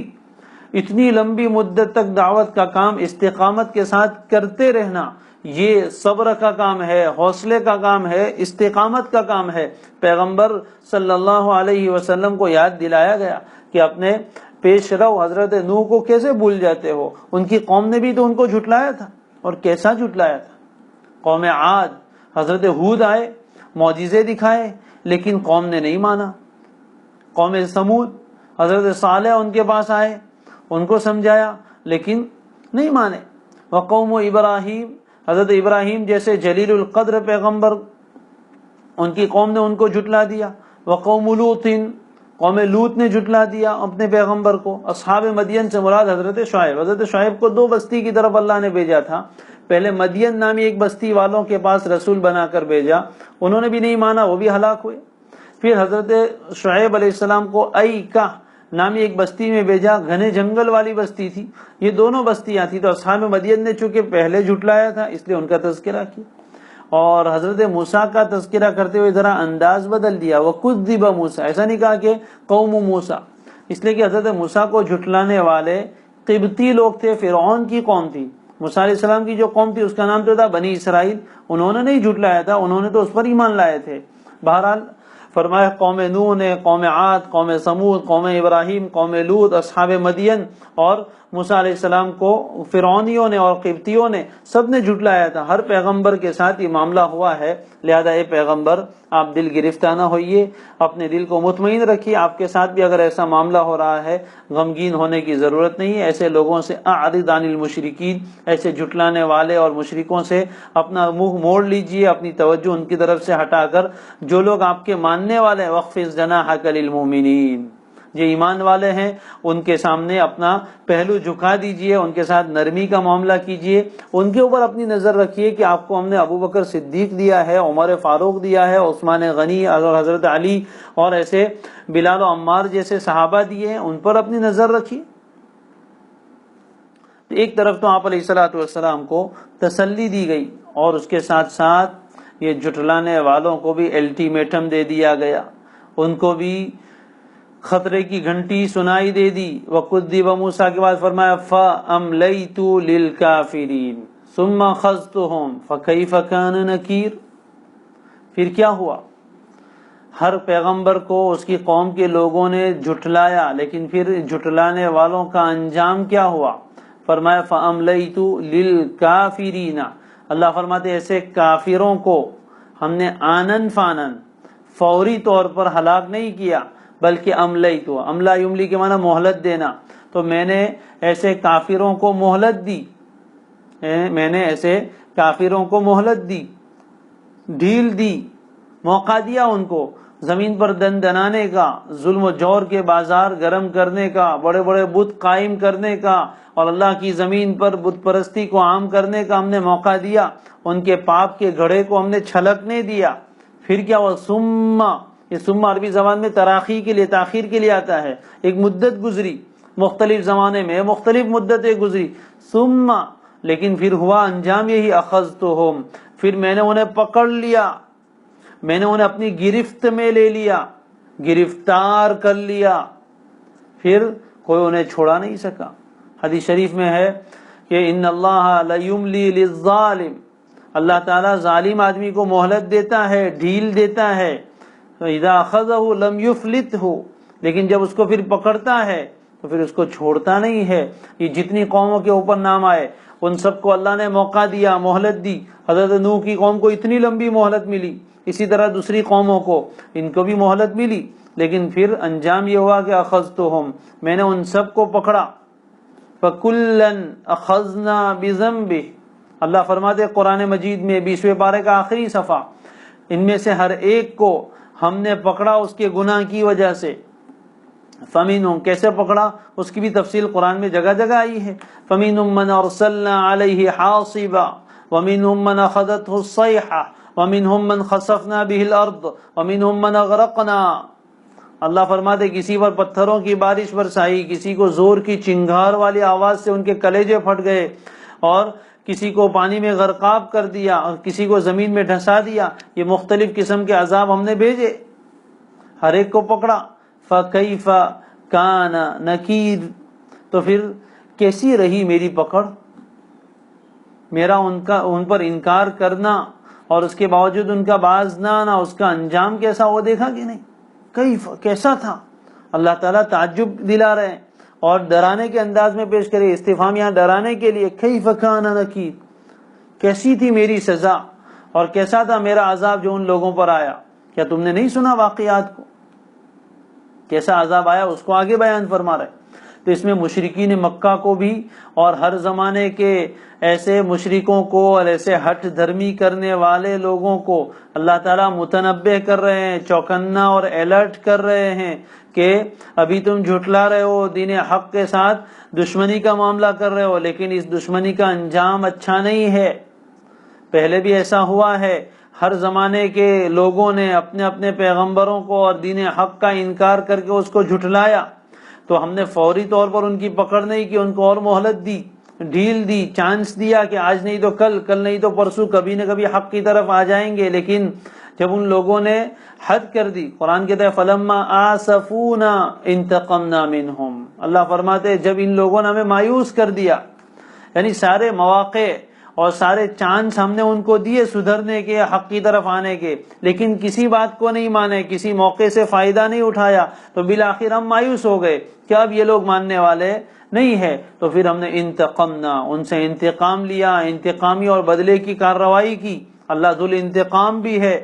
اتنی لمبی مدت تک دعوت کا کام استقامت کے ساتھ کرتے رہنا، یہ صبر کا کام ہے، حوصلے کا کام ہے، استقامت کا کام ہے۔ پیغمبر صلی اللہ علیہ وسلم کو یاد دلایا گیا کہ اپنے پیش رو حضرت نوح کو کیسے بھول جاتے ہو، ان کی قوم نے بھی تو ان کو جھٹلایا تھا، اور کیسا جھٹلایا تھا۔ قوم عاد، حضرت ہود آئے، معجزے دکھائے، لیکن قوم نے نہیں مانا۔ قوم سمود، حضرت صالح ان کے پاس آئے، ان کو سمجھایا لیکن نہیں مانے۔ وقوم ابراہیم، حضرت ابراہیم جیسے جلیل القدر پیغمبر، ان کی قوم نے ان کو جھٹلا دیا۔ وقوم لوط، قوم لوط نے جھٹلا دیا اپنے پیغمبر کو۔ اصحاب مدین سے مراد حضرت شعیب کو 2 بستی کی طرف اللہ نے بھیجا تھا۔ پہلے مدین نامی ایک بستی والوں کے پاس رسول بنا کر بھیجا، انہوں نے بھی نہیں مانا، وہ بھی ہلاک ہوئے۔ پھر حضرت شعیب علیہ السلام کو ایکہ نامی ایک بستی میں بھیجا، گھنے جنگل والی بستی تھی۔ یہ دونوں بستیاں تھیں، تو اصحاب مدین نے چونکہ پہلے جھٹلایا تھا اس لیے ان کا تذکرہ کیا، اور حضرت موسیٰ کا تذکرہ کرتے ہوئے ذرا انداز بدل دیا، وَكُذِّبَ موسیٰ، ایسا نہیں کہا کہ قوم موسیٰ، اس لیے کہ حضرت موسیٰ کو جھٹلانے والے قبطی لوگ تھے، فرعون کی قوم تھی۔ موسیٰ علیہ السلام کی جو قوم تھی اس کا نام تو تھا بنی اسرائیل، انہوں نے نہیں جھٹلایا تھا، انہوں نے تو اس پر ایمان لائے تھے۔ بہرحال فرمایا قوم نوح نے، قوم عاد، قوم سمود، قوم ابراہیم، قوم لوط، اصحاب مدین اور موسیٰ علیہ السلام کو فرعونیوں نے اور قبطیوں نے سب نے جھٹلایا تھا۔ ہر پیغمبر کے ساتھ یہ معاملہ ہوا ہے، لہذا اے پیغمبر آپ دل گرفتہ نہ ہوئیے، اپنے دل کو مطمئن رکھیے۔ آپ کے ساتھ بھی اگر ایسا معاملہ ہو رہا ہے، غمگین ہونے کی ضرورت نہیں ہے۔ ایسے لوگوں سے اعرض عن المشرکین، ایسے جھٹلانے والے اور مشرکوں سے اپنا منہ موڑ لیجئے، اپنی توجہ ان کی طرف سے ہٹا کر جو لوگ آپ کے ماننے والے ہیں، وَاخْفِضْ جَنَاحَكَ لِلْمُؤْمِنِينَ، جو ایمان والے ہیں ان کے سامنے اپنا پہلو جھکا دیجئے، ان کے ساتھ نرمی کا معاملہ کیجئے، ان کے اوپر اپنی نظر رکھیے کہ آپ کو ہم نے ابو بکر صدیق دیا ہے، عمر فاروق دیا ہے، عثمان غنی اور حضرت علی اور ایسے بلال و عمار جیسے صحابہ دیے ہیں، ان پر اپنی نظر رکھیے۔ ایک طرف تو آپ علیہ الصلوۃ والسلام کو تسلی دی گئی، اور اس کے ساتھ ساتھ یہ جھٹلانے والوں کو بھی الٹیمیٹم دے دیا گیا، ان کو بھی خطرے کی گھنٹی سنائی دے دی۔ وَكُذِّبَ موسیٰ کے بعد فرمایا فَأَمْلَيْتُ لِلْكَافِرِينَ ثُمَّ أَخَذْتُهُمْ فَكَيْفَ كَانَ نَكِيرِ۔ پھر کیا ہوا؟ ہر پیغمبر کو اس کی قوم کے لوگوں نے جھٹلایا، لیکن پھر جھٹلانے والوں کا انجام کیا ہوا؟ فرمایا فَأَمْلَيْتُ لِلْكَافِرِينَ، اللہ فرماتے ایسے کافروں کو ہم نے آنن فانن فوری طور پر ہلاک نہیں کیا، بلکہ املیت، املا یملی کے معنی مہلت دینا، تو میں نے ایسے کافروں کو مہلت دی، میں نے ایسے کافروں کو مہلت دی، ڈھیل دی، موقع دیا ان کو زمین پر دن دنانے کا، ظلم و جور کے بازار گرم کرنے کا، بڑے بڑے بت قائم کرنے کا، اور اللہ کی زمین پر بت پرستی کو عام کرنے کا ہم نے موقع دیا، ان کے پاپ کے گھڑے کو ہم نے چھلکنے دیا۔ پھر کیا ہوا؟ ثم، یہ ثم عربی زبان میں تراخی کے لیے، تاخیر کے لیے آتا ہے، ایک مدت گزری، مختلف زمانے میں مختلف مدتیں گزری، ثم، لیکن پھر ہوا انجام یہی، اخذتہم، پھر میں نے انہیں پکڑ لیا، میں نے انہیں اپنی گرفت میں لے لیا، گرفتار کر لیا، پھر کوئی انہیں چھوڑا نہیں سکا۔ حدیث شریف میں ہے کہ ان اللہ لیملی للظالم، اللہ تعالیٰ ظالم آدمی کو مہلت دیتا ہے، ڈھیل دیتا ہے، اذا اخذہ لم یفلتہ، لیکن جب اس کو پھر پکڑتا ہے تو پھر اس کو چھوڑتا نہیں ہے۔ یہ جتنی قوموں کے اوپر نام آئے ان سب کو اللہ نے موقع دیا، مہلت دی۔ حضرت نوح کی قوم کو اتنی لمبی مہلت ملی، اسی طرح دوسری قوموں کو، ان کو بھی مہلت ملی، لیکن پھر انجام یہ ہوا کہ اخذتہم، میں نے ان سب کو پکڑا۔ فَكُلًّا أَخَذْنَا بِذَنبِهِ، اللہ فرماتے قرآن مجید میں 20ویں پارے کا آخری صفحہ، ان میں سے ہر ایک کو ہم نے پکڑا اس کے گناہ کی وجہ سے۔ فَمِنْهُمْ، کیسے پکڑا اس کی بھی تفصیل قرآن میں جگہ جگہ آئی ہے۔ فَمِنْهُمْ مَنْ أَرْسَلْنَا عَلَيْهِ حَاصِبًا وَمِنْهُمْ مَنْ أَخَذَتْهُ الصَّيْحَةُ وَمِنْهُمْ مَنْ خَسَفْنَا بِهِ الْأَرْضَ وَمِنْهُمْ مَنْ أَغْرَقْنَا، اللہ فرماتے کسی پر پتھروں کی بارش برسائی، کسی کو زور کی چنگھار والی آواز سے ان کے کلیجے پھٹ گئے، اور کسی کو پانی میں غرقاب کر دیا، اور کسی کو زمین میں ڈھسا دیا۔ یہ مختلف قسم کے عذاب ہم نے بھیجے، ہر ایک کو پکڑا۔ فَكَيْفَ كَانَ نَكِيرٌ، تو پھر کیسی رہی میری پکڑ، میرا ان پر انکار کرنا اور اس کے باوجود ان کا باز نہ آنا، اس کا انجام کیسا وہ دیکھا کہ نہیں؟ کیف، کیسا تھا؟ اللہ تعالیٰ تعجب دلا رہے ہیں اور ڈرانے کے انداز میں پیش کرے، استفہام یہاں ڈرانے کے لیے، کیف کان نکیر، کیسی تھی میری سزا اور کیسا تھا میرا عذاب جو ان لوگوں پر آیا۔ کیا تم نے نہیں سنا واقعات کو؟ کیسا عذاب آیا اس کو آگے بیان فرما رہے۔ تو اس میں مشرکین مکہ کو بھی اور ہر زمانے کے ایسے مشرکوں کو اور ایسے ہٹ دھرمی کرنے والے لوگوں کو اللہ تعالیٰ متنبہ کر رہے ہیں، چوکنا اور الرٹ کر رہے ہیں کہ ابھی تم جھٹلا رہے ہو، دین حق کے ساتھ دشمنی کا معاملہ کر رہے ہو، لیکن اس دشمنی کا انجام اچھا نہیں ہے۔ پہلے بھی ایسا ہوا ہے، ہر زمانے کے لوگوں نے اپنے اپنے پیغمبروں کو اور دین حق کا انکار کر کے اس کو جھٹلایا، تو ہم نے فوری طور پر ان کی پکڑ نہیں کی، ان کو اور مہلت دی، ڈھیل دی، چانس دیا کہ آج نہیں تو کل، کل نہیں تو پرسوں، کبھی نہ کبھی حق کی طرف آ جائیں گے۔ لیکن جب ان لوگوں نے حد کر دی، قرآن کہتا ہے فَلَمَّا آسَفُونَا انتقمنا منہم، اللہ فرماتے جب ان لوگوں نے ہمیں مایوس کر دیا، یعنی سارے مواقع اور سارے چانس ہم نے ان کو دیے سدھرنے کے، حق کی طرف آنے کے، لیکن کسی بات کو نہیں مانے، کسی موقع سے فائدہ نہیں اٹھایا، تو بالآخر ہم مایوس ہو گئے کہ اب یہ لوگ ماننے والے نہیں ہے، تو پھر ہم نے انتقمنا، ان سے انتقام لیا، انتقامی اور بدلے کی کارروائی کی۔ اللہ ذو الانتقام بھی ہے۔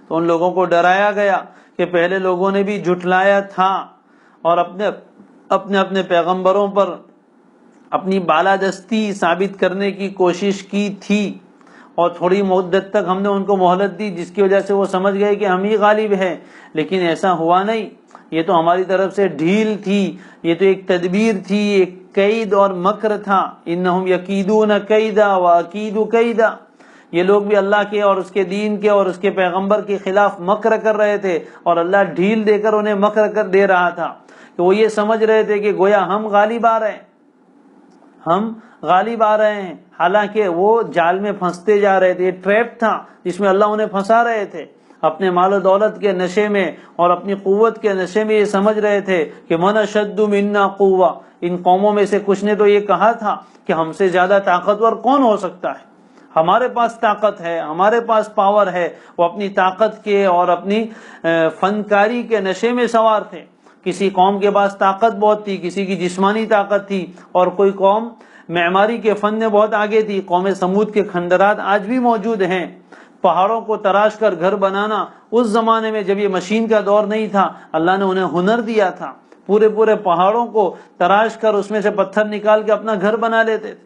تو ان لوگوں کو ڈرایا گیا کہ پہلے لوگوں نے بھی جھٹلایا تھا اور اپنے پیغمبروں پر اپنی بالادستی ثابت کرنے کی کوشش کی تھی، اور تھوڑی مدت تک ہم نے ان کو مہلت دی، جس کی وجہ سے وہ سمجھ گئے کہ ہم ہی غالب ہیں، لیکن ایسا ہوا نہیں، یہ تو ہماری طرف سے ڈھیل تھی، یہ تو ایک تدبیر تھی، ایک قید اور مکر تھا۔ انہم یکیدون کیدا واکید کیدا، یہ لوگ بھی اللہ کے اور اس کے دین کے اور اس کے پیغمبر کے خلاف مکر کر رہے تھے، اور اللہ ڈھیل دے کر انہیں مکر کر دے رہا تھا کہ وہ یہ سمجھ رہے تھے کہ گویا ہم غالب آ رہے ہیں، ہم غالب آ رہے ہیں، حالانکہ وہ جال میں پھنستے جا رہے تھے۔ یہ ٹریپ تھا جس میں اللہ انہیں پھنسا رہے تھے، اپنے مال و دولت کے نشے میں اور اپنی قوت کے نشے میں یہ سمجھ رہے تھے کہ من اشد منا قوہ، ان قوموں میں سے کچھ نے تو یہ کہا تھا کہ ہم سے زیادہ طاقتور کون ہو سکتا ہے، ہمارے پاس طاقت ہے، ہمارے پاس پاور ہے۔ وہ اپنی طاقت کے اور اپنی فنکاری کے نشے میں سوار تھے۔ کسی قوم کے پاس طاقت بہت تھی، کسی کی جسمانی طاقت تھی، اور کوئی قوم معماری کے فن میں بہت آگے تھی۔ قوم سمود کے کھنڈرات آج بھی موجود ہیں۔ پہاڑوں کو تراش کر گھر بنانا، اس زمانے میں جب یہ مشین کا دور نہیں تھا، اللہ نے انہیں ہنر دیا تھا، پورے پہاڑوں کو تراش کر اس میں سے پتھر نکال کے اپنا گھر بنا لیتے تھے۔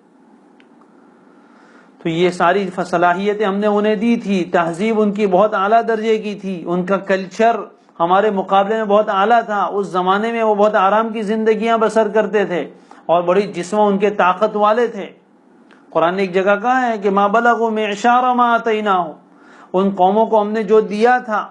تو یہ ساری صلاحیتیں ہم نے انہیں دی تھی۔ تہذیب ان کی بہت اعلیٰ درجے کی تھی، ان کا کلچر ہمارے مقابلے میں بہت اعلیٰ تھا۔ اس زمانے میں وہ بہت آرام کی زندگیاں بسر کرتے تھے اور بڑی جسم ان کے طاقت والے تھے۔ قرآن نے ایک جگہ کہا ہے کہ ما بلغوا معشار ما آتیناہم، ان قوموں کو ہم نے جو دیا تھا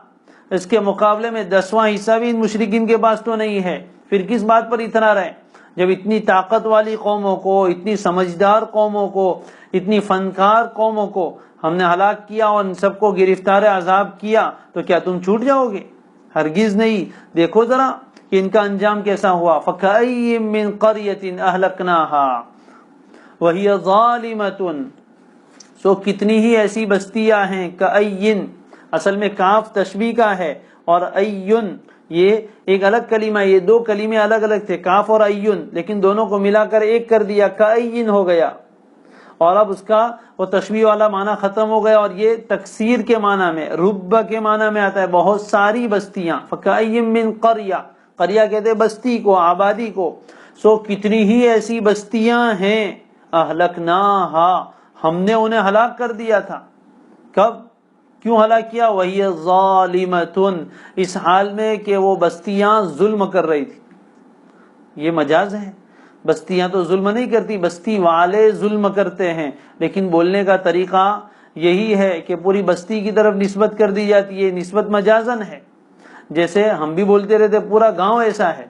اس کے مقابلے میں 10واں حصہ بھی ان مشرکین کے پاس تو نہیں ہے۔ پھر کس بات پر اتنا رہے؟ جب اتنی طاقت والی قوموں کو، اتنی سمجھدار قوموں کو، اتنی فنکار قوموں کو ہم نے ہلاک کیا اور ان سب کو گرفتار عذاب کیا، تو کیا تم چھوٹ جاؤ گے؟ ہرگز نہیں۔ دیکھو ذرا کہ ان کا انجام کیسا ہوا۔ فَكَأَيٍّ مِّن قَرْيَةٍ أَهْلَكْنَاهَا وَهِيَ ظَالِمَةٌ، سو کتنی ہی ایسی بستیاں ہیں۔ کَأَيٍّ اصل میں کاف تشبیہ کا ہے، اور ایّن یہ ایک الگ کلمہ، یہ دو کلمے الگ الگ تھے، کاف اور ایّن، لیکن دونوں کو ملا کر ایک کر دیا، کَأَيٍّ ہو گیا، اور اب اس کا وہ تشبیہ والا معنی ختم ہو گیا، اور یہ تکثیر کے معنی میں، رب کے معنی میں آتا ہے، بہت ساری بستیاں۔ فَكَأَيٍّ مِّن قَرْيَةٍ، قریہ کہتے ہیں بستی کو، آبادی کو، سو کتنی ہی ایسی بستیاں ہیں، اہلکناہا، ہم نے انہیں ہلاک کر دیا تھا۔ کب؟ کیوں ہلاک کیا؟ وہی ظالمۃ، اس حال میں کہ وہ بستیاں ظلم کر رہی تھی۔ یہ مجاز ہے، بستیاں تو ظلم نہیں کرتی، بستی والے ظلم کرتے ہیں، لیکن بولنے کا طریقہ یہی ہے کہ پوری بستی کی طرف نسبت کر دی جاتی ہے، نسبت مجازن ہے۔ جیسے ہم بھی بولتے رہتے پورا گاؤں ایسا ہے،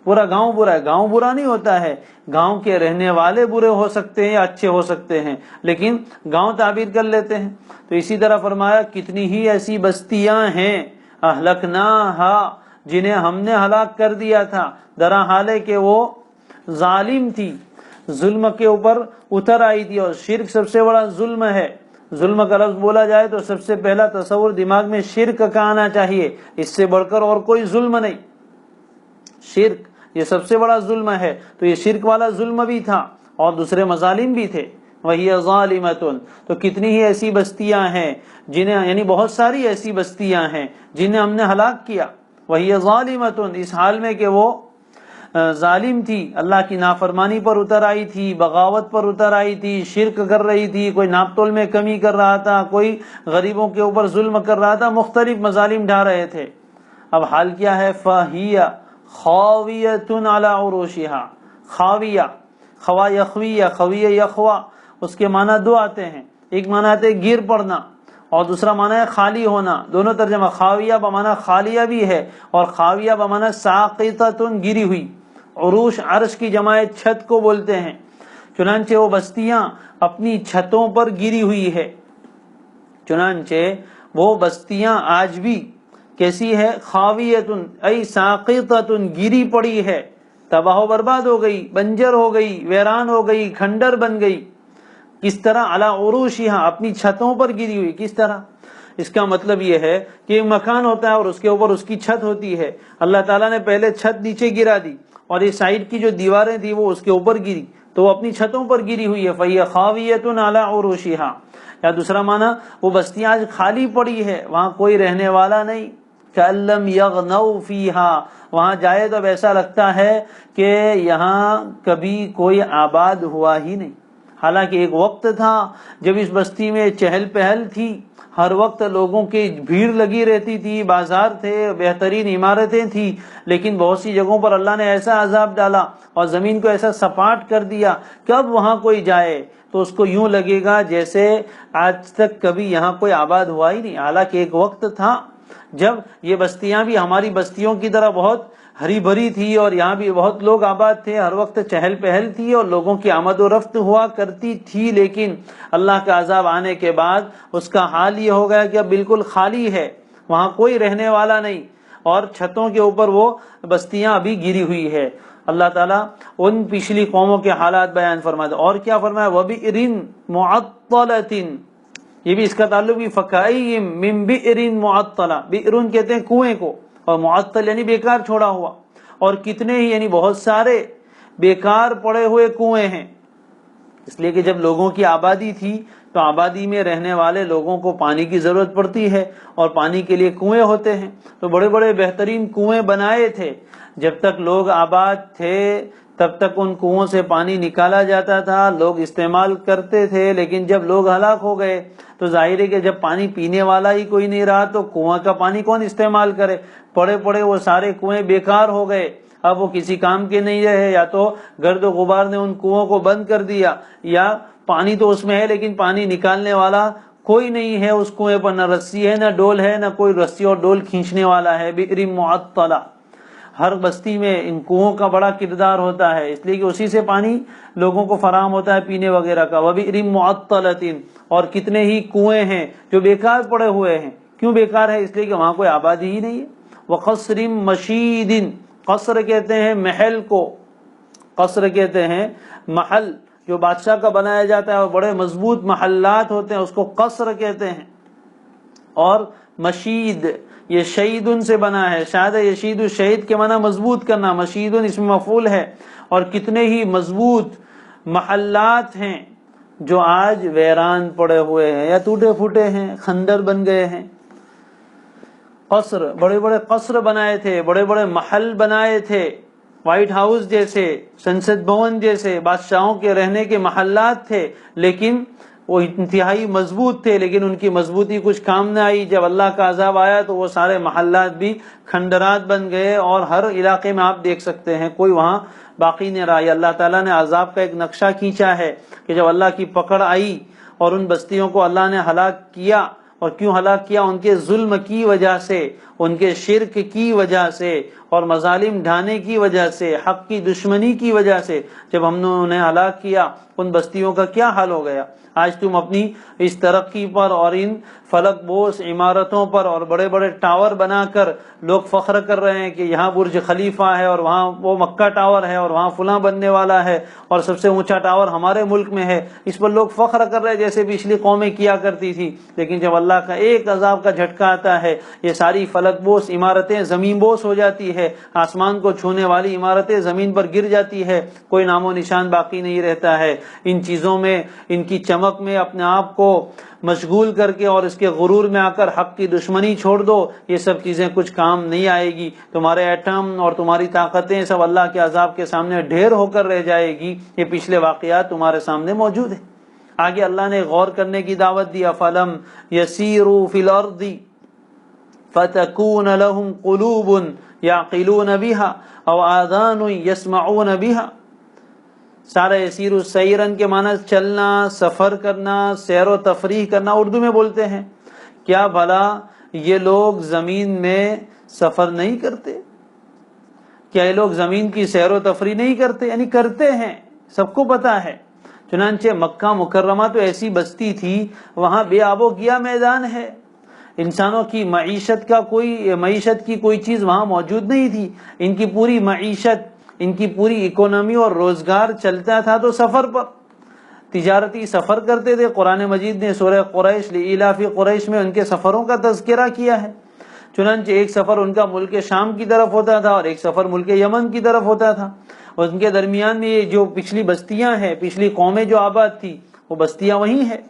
پورا گاؤں برا ہے۔ گاؤں برا نہیں ہوتا ہے، گاؤں کے رہنے والے برے ہو سکتے ہیں یا اچھے ہو سکتے ہیں، لیکن گاؤں تعبیر کر لیتے ہیں۔ تو اسی طرح فرمایا کتنی ہی ایسی بستیاں ہیں، اہلکناہا، جنہیں ہم نے ہلاک کر دیا تھا، درا حال ہے کہ وہ ظالم تھی، ظلم کے اوپر اتر آئی تھی، اور شرک سب سے بڑا ظلم ہے۔ ظلم کا لفظ بولا جائے تو سب سے پہلا تصور دماغ میں شرک کا آنا چاہیے، اس سے بڑھ کر اور کوئی ظلم نہیں۔ شرک یہ سب سے بڑا ظلم ہے، تو یہ شرک والا ظلم بھی تھا اور دوسرے مظالم بھی تھے۔ وہی ظالمۃ، تو کتنی ہی ایسی بستیاں ہیں جنہیں، یعنی بہت ساری ایسی بستیاں ہیں جنہیں ہم نے ہلاک کیا۔ وہی ظالمۃ، اس حال میں کہ وہ ظالم تھی، اللہ کی نافرمانی پر اتر آئی تھی، بغاوت پر اتر آئی تھی، شرک کر رہی تھی، کوئی ناپ تول میں کمی کر رہا تھا، کوئی غریبوں کے اوپر ظلم کر رہا تھا، مختلف مظالم ڈھا رہے تھے۔ اب حال کیا ہے؟ فَهِيَ خَاوِيَةٌ عَلَى عُرُوشِهَا، خاویہ، خوا یخویہ، خویہ یخوا، اس کے معنی دو آتے ہیں، ایک معنی آتے ہے گر پڑنا اور دوسرا معنی ہے خالی ہونا۔ دونوں ترجمہ، خاویہ بمعنی خالیہ بھی ہے اور خاویہ بمعنی ساقطۃ، گری ہوئی۔ عروش عرش کی جمع چھت کو بولتے ہیں، چنانچہ وہ بستیاں اپنی چھتوں پر گری ہوئی ہے۔ چنانچہ وہ بستیاں آج بھی کیسی ہے؟ خاویتن ای ساقطتن، گری پڑی ہے، تباہ و برباد ہو گئی، بنجر ہو گئی، ویران ہو گئی، کھنڈر بن گئی۔ کس طرح؟ علی عروشہا، اپنی چھتوں پر گری ہوئی۔ کس طرح؟ اس کا مطلب یہ ہے کہ ایک مکان ہوتا ہے اور اس کے اوپر اس کی چھت ہوتی ہے، اللہ تعالیٰ نے پہلے چھت نیچے گرا دی اور یہ سائڈ کی جو دیواریں تھی وہ اس کے اوپر گری، تو وہ اپنی چھتوں پر گری ہوئی ہے۔ فَهِيَ خَاوِيَةٌ عَلَى عُرُوشِهَا، یا دوسرا معنی وہ بستیاں آج خالی پڑی ہے، وہاں کوئی رہنے والا نہیں. کَأَلَّمْ يَغْنَوْا فِيهَا، وہاں جائے تو ایسا لگتا ہے کہ یہاں کبھی کوئی آباد ہوا ہی نہیں. حالانکہ ایک وقت تھا جب اس بستی میں چہل پہل تھی، ہر وقت لوگوں کی بھیڑ لگی رہتی تھی، بازار تھے، بہترین عمارتیں تھیں، لیکن بہت سی جگہوں پر اللہ نے ایسا عذاب ڈالا اور زمین کو ایسا سپاٹ کر دیا کہ اب وہاں کوئی جائے تو اس کو یوں لگے گا جیسے آج تک کبھی یہاں کوئی آباد ہوا ہی نہیں. حالانکہ ایک وقت تھا جب یہ بستیاں بھی ہماری بستیوں کی طرح بہت ہری بھری تھی اور یہاں بھی بہت لوگ آباد تھے، ہر وقت چہل پہل تھی اور لوگوں کی آمد و رفت ہوا کرتی تھی. لیکن اللہ کا عذاب آنے کے بعد اس کا حال یہ ہو گیا کہ اب بالکل خالی ہے، وہاں کوئی رہنے والا نہیں، اور چھتوں کے اوپر وہ بستیاں ابھی گری ہوئی ہے. اللہ تعالیٰ ان پچھلی قوموں کے حالات بیان فرماتا. اور کیا فرمایا؟ وَبِئْرٍ مُعَطَّلَةٍ، یہ بھی اس کا تعلق بھی فَكَأَيٍّ مِّن بِئْرٍ مُعَطَّلَةٍ، بئر کہتے ہیں کنویں کو، اور معطل یعنی بیکار چھوڑا ہوا. اور کتنے ہی یعنی بہت سارے بیکار پڑے ہوئے کنویں ہیں. اس لیے کہ جب لوگوں کی آبادی تھی تو آبادی میں رہنے والے لوگوں کو پانی کی ضرورت پڑتی ہے اور پانی کے لیے کنویں ہوتے ہیں، تو بڑے بڑے بہترین کنویں بنائے تھے. جب تک لوگ آباد تھے تب تک ان کنووں سے پانی نکالا جاتا تھا، لوگ استعمال کرتے تھے. لیکن جب لوگ ہلاک ہو گئے تو ظاہر ہے کہ جب پانی پینے والا ہی کوئی نہیں رہا تو کنواں کا پانی کون استعمال کرے؟ پڑے پڑے وہ سارے کنویں بیکار ہو گئے، اب وہ کسی کام کے نہیں رہے. یا تو گرد و غبار نے ان کنووں کو بند کر دیا، یا پانی تو اس میں ہے لیکن پانی نکالنے والا کوئی نہیں ہے اس کنویں پر، نہ رسی ہے نہ ڈول ہے، نہ کوئی رسی اور ڈول کھینچنے والا ہے. بئر معطلہ، ہر بستی میں ان کنووں کا بڑا کردار ہوتا ہے، اس لیے کہ اسی سے پانی لوگوں کو فراہم ہوتا ہے پینے وغیرہ کا. وبئر معطلۃ، اور کتنے ہی کنویں ہیں جو بیکار پڑے ہوئے ہیں. کیوں بیکار ہے؟ اس لیے کہ وہاں کوئی آبادی ہی نہیں ہے. وقصر مشید، قصر کہتے ہیں محل کو، قصر کہتے ہیں محل جو بادشاہ کا بنایا جاتا ہے اور بڑے مضبوط محلات ہوتے ہیں اس کو قصر کہتے ہیں. اور مشید یہ شہید سے بنا ہے، شاید یشید شہید کے معنی مضبوط کرنا، مشید اس میں مفعول ہے. اور کتنے ہی مضبوط محلات ہیں جو آج ویران پڑے ہوئے ہیں یا ٹوٹے پھوٹے ہیں، خنڈر بن گئے ہیں. قصر، بڑے بڑے قصر بنائے تھے، بڑے بڑے محل بنائے تھے، وائٹ ہاؤس جیسے، سنسد بھون جیسے بادشاہوں کے رہنے کے محلات تھے، لیکن وہ انتہائی مضبوط تھے. لیکن ان کی مضبوطی کچھ کام نہ آئی. جب اللہ کا عذاب آیا تو وہ سارے محلات بھی کھنڈرات بن گئے، اور ہر علاقے میں آپ دیکھ سکتے ہیں کوئی وہاں باقی نہیں رہا. اللہ تعالیٰ نے عذاب کا ایک نقشہ کھینچا ہے کہ جب اللہ کی پکڑ آئی اور ان بستیوں کو اللہ نے ہلاک کیا. اور کیوں ہلاک کیا؟ ان کے ظلم کی وجہ سے، ان کے شرک کی وجہ سے، اور مظالم ڈھانے کی وجہ سے، حق کی دشمنی کی وجہ سے. جب ہم نے انہیں ہلاک کیا ان بستیوں کا کیا حال ہو گیا؟ آج تم اپنی اس ترقی پر اور ان فلک بوس عمارتوں پر اور بڑے بڑے ٹاور بنا کر لوگ فخر کر رہے ہیں کہ یہاں برج خلیفہ ہے اور وہاں وہ مکہ ٹاور ہے اور وہاں فلاں بننے والا ہے اور سب سے اونچا ٹاور ہمارے ملک میں ہے. اس پر لوگ فخر کر رہے ہیں جیسے پچھلی قومیں کیا کرتی تھی. لیکن جب اللہ کا ایک عذاب کا جھٹکا آتا ہے یہ ساری فلک بوس عمارتیں زمین بوس ہو جاتی ہے، آسمان کو چھونے والی عمارتیں زمین پر گر جاتی ہے، کوئی نام و نشان باقی نہیں رہتا ہے. ان چیزوں میں، ان کی چمک میں اپنے آپ کو مشغول کر کے اور اس کے غرور میں آ کر حق کی دشمنی چھوڑ دو، یہ سب چیزیں کچھ کام نہیں آئے گی. تمہارے ایٹم اور تمہاری طاقتیں سب اللہ کے عذاب کے سامنے ڈھیر ہو کر رہ جائے گی. یہ پچھلے واقعات تمہارے سامنے موجود ہیں. آگے اللہ نے غور کرنے کی دعوت دیا. فَلَمْ يَسِيرُوا فِي الْأَرْضِ فَتَكُونَ لَهُمْ قُلُوبٌ يَعْقِلُونَ بِهَا أَوْ آذَانٌ يَسْمَعُونَ بِهَا. سارا یسیر سیرن کے معنی چلنا، سفر کرنا، سیر و تفریح کرنا اردو میں بولتے ہیں. کیا بھلا یہ لوگ زمین میں سفر نہیں کرتے؟ کیا یہ لوگ زمین کی سیر و تفریح نہیں کرتے؟ یعنی کرتے ہیں، سب کو پتا ہے. چنانچہ مکہ مکرمہ تو ایسی بستی تھی وہاں بے آب و گیا میدان ہے، انسانوں کی معیشت کی کوئی چیز وہاں موجود نہیں تھی. ان کی پوری معیشت، ان کی پوری اکانومی اور روزگار چلتا تھا تو سفر پر، تجارتی سفر کرتے تھے. قرآن مجید نے سورہ قریش لإیلاف قریش میں ان کے سفروں کا تذکرہ کیا ہے. چنانچہ ایک سفر ان کا ملک شام کی طرف ہوتا تھا اور ایک سفر ملک یمن کی طرف ہوتا تھا، اور ان کے درمیان میں یہ جو پچھلی بستیاں ہیں، پچھلی قومیں جو آباد تھی وہ بستیاں وہی ہیں.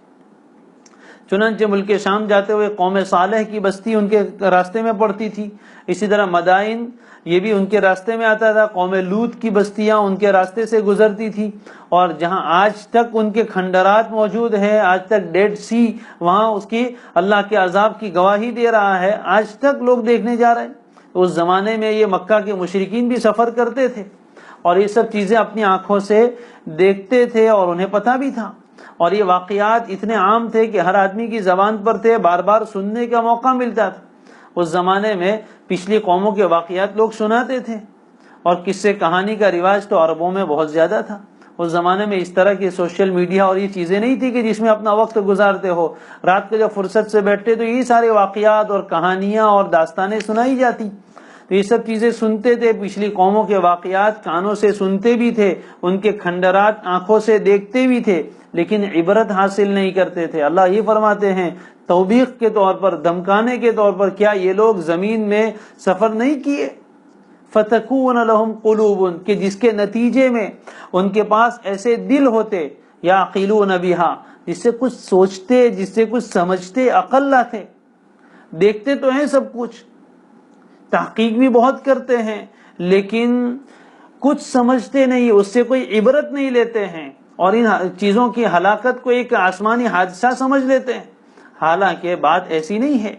چنانچہ ملک شام جاتے ہوئے قوم صالح کی بستی ان کے راستے میں پڑتی تھی، اسی طرح مدائن یہ بھی ان کے راستے میں آتا تھا، قوم لوط کی بستیاں ان کے راستے سے گزرتی تھی، اور جہاں آج تک ان کے کھنڈرات موجود ہیں، آج تک ڈیڈ سی وہاں اس کی اللہ کے عذاب کی گواہی دے رہا ہے، آج تک لوگ دیکھنے جا رہے ہیں۔ اس زمانے میں یہ مکہ کے مشرکین بھی سفر کرتے تھے اور یہ سب چیزیں اپنی آنکھوں سے دیکھتے تھے اور انہیں پتہ بھی تھا، اور یہ واقعات اتنے عام تھے کہ ہر آدمی کی زبان پر تھے، بار بار سننے کا موقع ملتا تھا۔ اس زمانے میں پچھلی قوموں کے واقعات لوگ سناتے تھے، اور قصے کہانی کا رواج تو عربوں میں بہت زیادہ تھا۔ اس زمانے میں اس طرح کی سوشل میڈیا اور یہ چیزیں نہیں تھی کہ جس میں اپنا وقت گزارتے ہو، رات کو جب فرصت سے بیٹھتے تو یہ سارے واقعات اور کہانیاں اور داستانیں سنائی جاتی، تو یہ سب چیزیں سنتے تھے۔ پچھلی قوموں کے واقعات کانوں سے سنتے بھی تھے، ان کے کھنڈرات آنکھوں سے دیکھتے بھی تھے، لیکن عبرت حاصل نہیں کرتے تھے۔ اللہ یہ فرماتے ہیں توبیخ کے طور پر، دھمکانے کے طور پر، کیا یہ لوگ زمین میں سفر نہیں کیے؟ فَتَكُونَ لَهُمْ قُلُوبٌ، کہ جس کے نتیجے میں ان کے پاس ایسے دل ہوتے، يَعْقِلُونَ بِهَا، جس سے کچھ سوچتے، جس سے کچھ سمجھتے، عقل لاتے۔ دیکھتے تو ہیں سب کچھ، تحقیق بھی بہت کرتے ہیں، لیکن کچھ سمجھتے نہیں، اس سے کوئی عبرت نہیں لیتے ہیں، اور ان چیزوں کی ہلاکت کو ایک آسمانی حادثہ سمجھ لیتے ہیں، حالانکہ بات ایسی نہیں ہے۔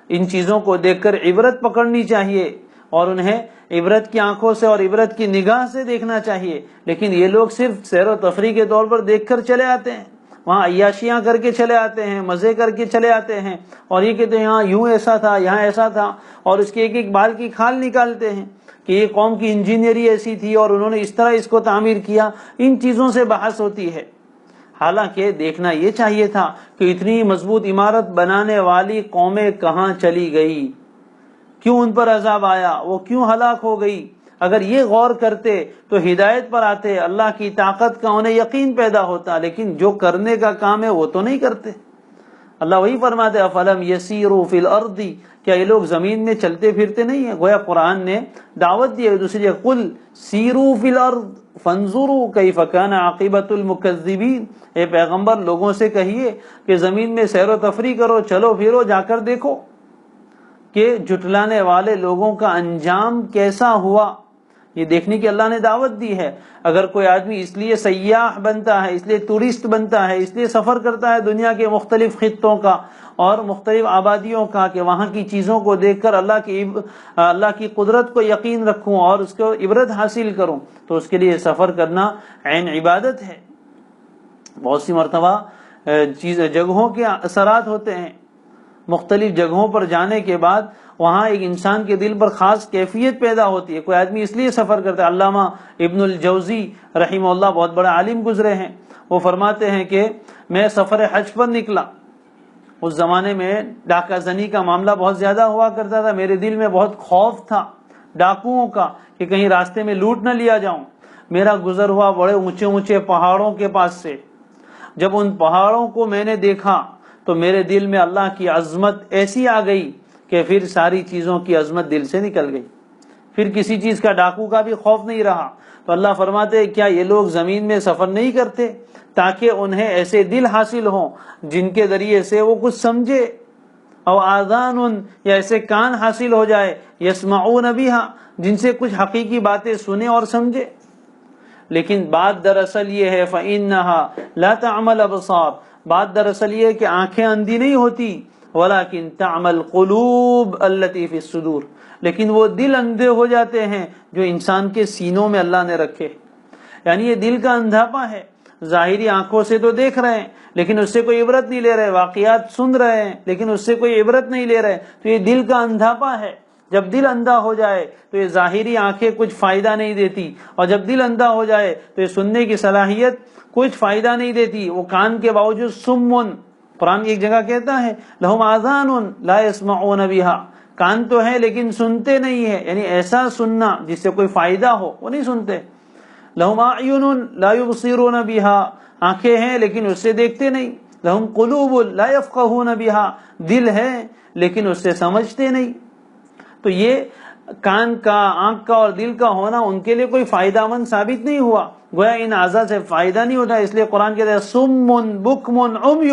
ان چیزوں کو دیکھ کر عبرت پکڑنی چاہیے، اور انہیں عبرت کی آنکھوں سے اور عبرت کی نگاہ سے دیکھنا چاہیے، لیکن یہ لوگ صرف سیر و تفریح کے طور پر دیکھ کر چلے آتے ہیں، وہاں عیاشیاں کر کے چلے آتے ہیں، مزے کر کے چلے آتے ہیں، اور یہ کہتے ہیں یہاں یوں ایسا تھا، یہاں ایسا تھا، اور اس کے ایک ایک بال کی کھال نکالتے ہیں کہ یہ قوم کی انجینئری ایسی تھی اور انہوں نے اس طرح اس کو تعمیر کیا۔ ان چیزوں سے بحث ہوتی ہے، حالانکہ دیکھنا یہ چاہیے تھا کہ اتنی مضبوط عمارت بنانے والی قومیں کہاں چلی گئی، کیوں ان پر عذاب آیا، وہ کیوں ہلاک ہو گئی۔ اگر یہ غور کرتے تو ہدایت پر آتے، اللہ کی طاقت کا انہیں یقین پیدا ہوتا، لیکن جو کرنے کا کام ہے وہ تو نہیں کرتے۔ اللہ وہی فرماتے افلم یسیروا فی الارض، کیا یہ لوگ زمین میں چلتے پھرتے نہیں ہیں؟ گویا قرآن نے دعوت دی ہے دوسری جگہ، قل سیروا فی الارض فانظروا کیف کان عاقبۃ المکذبین، اے پیغمبر لوگوں سے کہیے کہ زمین میں سیر و تفریح کرو، چلو پھرو، جا کر دیکھو کہ جھٹلانے والے لوگوں کا انجام کیسا ہوا۔ یہ دیکھنے کی اللہ نے دعوت دی ہے۔ اگر کوئی آدمی اس لیے سیاح بنتا ہے، اس لیے ٹورسٹ بنتا ہے، اس لیے سفر کرتا ہے دنیا کے مختلف خطوں کا اور مختلف آبادیوں کا کہ وہاں کی چیزوں کو دیکھ کر اللہ کی قدرت کو یقین رکھوں اور اس کو عبرت حاصل کروں، تو اس کے لیے سفر کرنا عین عبادت ہے۔ بہت سی مرتبہ جگہوں کے اثرات ہوتے ہیں، مختلف جگہوں پر جانے کے بعد وہاں ایک انسان کے دل پر خاص کیفیت پیدا ہوتی ہے۔ کوئی آدمی اس لیے سفر کرتا ہے، علامہ ابن الجوزی رحمہ اللہ بہت بڑا عالم گزرے ہیں، وہ فرماتے ہیں کہ میں سفر حج پر نکلا، اس زمانے میں ڈاکہ زنی کا معاملہ بہت زیادہ ہوا کرتا تھا، میرے دل میں بہت خوف تھا ڈاکوؤں کا کہ کہیں راستے میں لوٹ نہ لیا جاؤں۔ میرا گزر ہوا بڑے اونچے اونچے پہاڑوں کے پاس سے، جب ان پہاڑوں کو میں نے دیکھا تو میرے دل میں اللہ کی عظمت ایسی آ گئی کہ پھر ساری چیزوں کی عظمت دل سے نکل گئی، پھر کسی چیز کا ڈاکو کا بھی خوف نہیں رہا۔ تو اللہ فرماتے ہیں کیا یہ لوگ زمین میں سفر نہیں کرتے تاکہ انہیں ایسے دل حاصل ہوں جن کے ذریعے سے وہ کچھ سمجھے، او آذان، یا ایسے کان حاصل ہو جائے، یسمعون بہا، جن سے کچھ حقیقی باتیں سنے اور سمجھے۔ لیکن بات دراصل یہ ہے فإنها لا تعمل ابصار، بات دراصل یہ ہے کہ آنکھیں اندھی نہیں ہوتی، ولكن تعمل قلوب التي في الصدور، لیکن وہ دل اندھے ہو جاتے ہیں جو انسان کے سینوں میں اللہ نے رکھے۔ یعنی یہ دل کا اندھاپا ہے، ظاہری آنکھوں سے تو دیکھ رہے ہیں لیکن اس سے کوئی عبرت نہیں لے رہے، واقعات سن رہے ہیں لیکن اس سے کوئی عبرت نہیں لے رہے، تو یہ دل کا اندھاپا ہے۔ جب دل اندھا ہو جائے تو یہ ظاہری آنکھیں کچھ فائدہ نہیں دیتی، اور جب دل اندھا ہو جائے تو یہ سننے کی صلاحیت کچھ فائدہ نہیں دیتی، وہ کان کے باوجود سمن، قرآن ایک جگہ کہتا ہے لہم آذان لا يسمعون بها، کان تو ہے لیکن سنتے نہیں ہے، یعنی ایسا سننا جس سے کوئی فائدہ ہو وہ نہیں سنتے۔ لہم اعین لا يبصرون بها، آنکھیں ہیں لیکن اس سے دیکھتے نہیں۔ لہم قلوب لا يفقهون بها، دل ہے لیکن اس سے سمجھتے نہیں۔ تو یہ کان کا، آنکھ کا اور دل کا ہونا ان کے لیے کوئی فائدہ مند ثابت نہیں ہوا، گویا ان اعضاء سے فائدہ نہیں ہوتا. اس لیے قرآن کہتا ہے سم بکم عمی،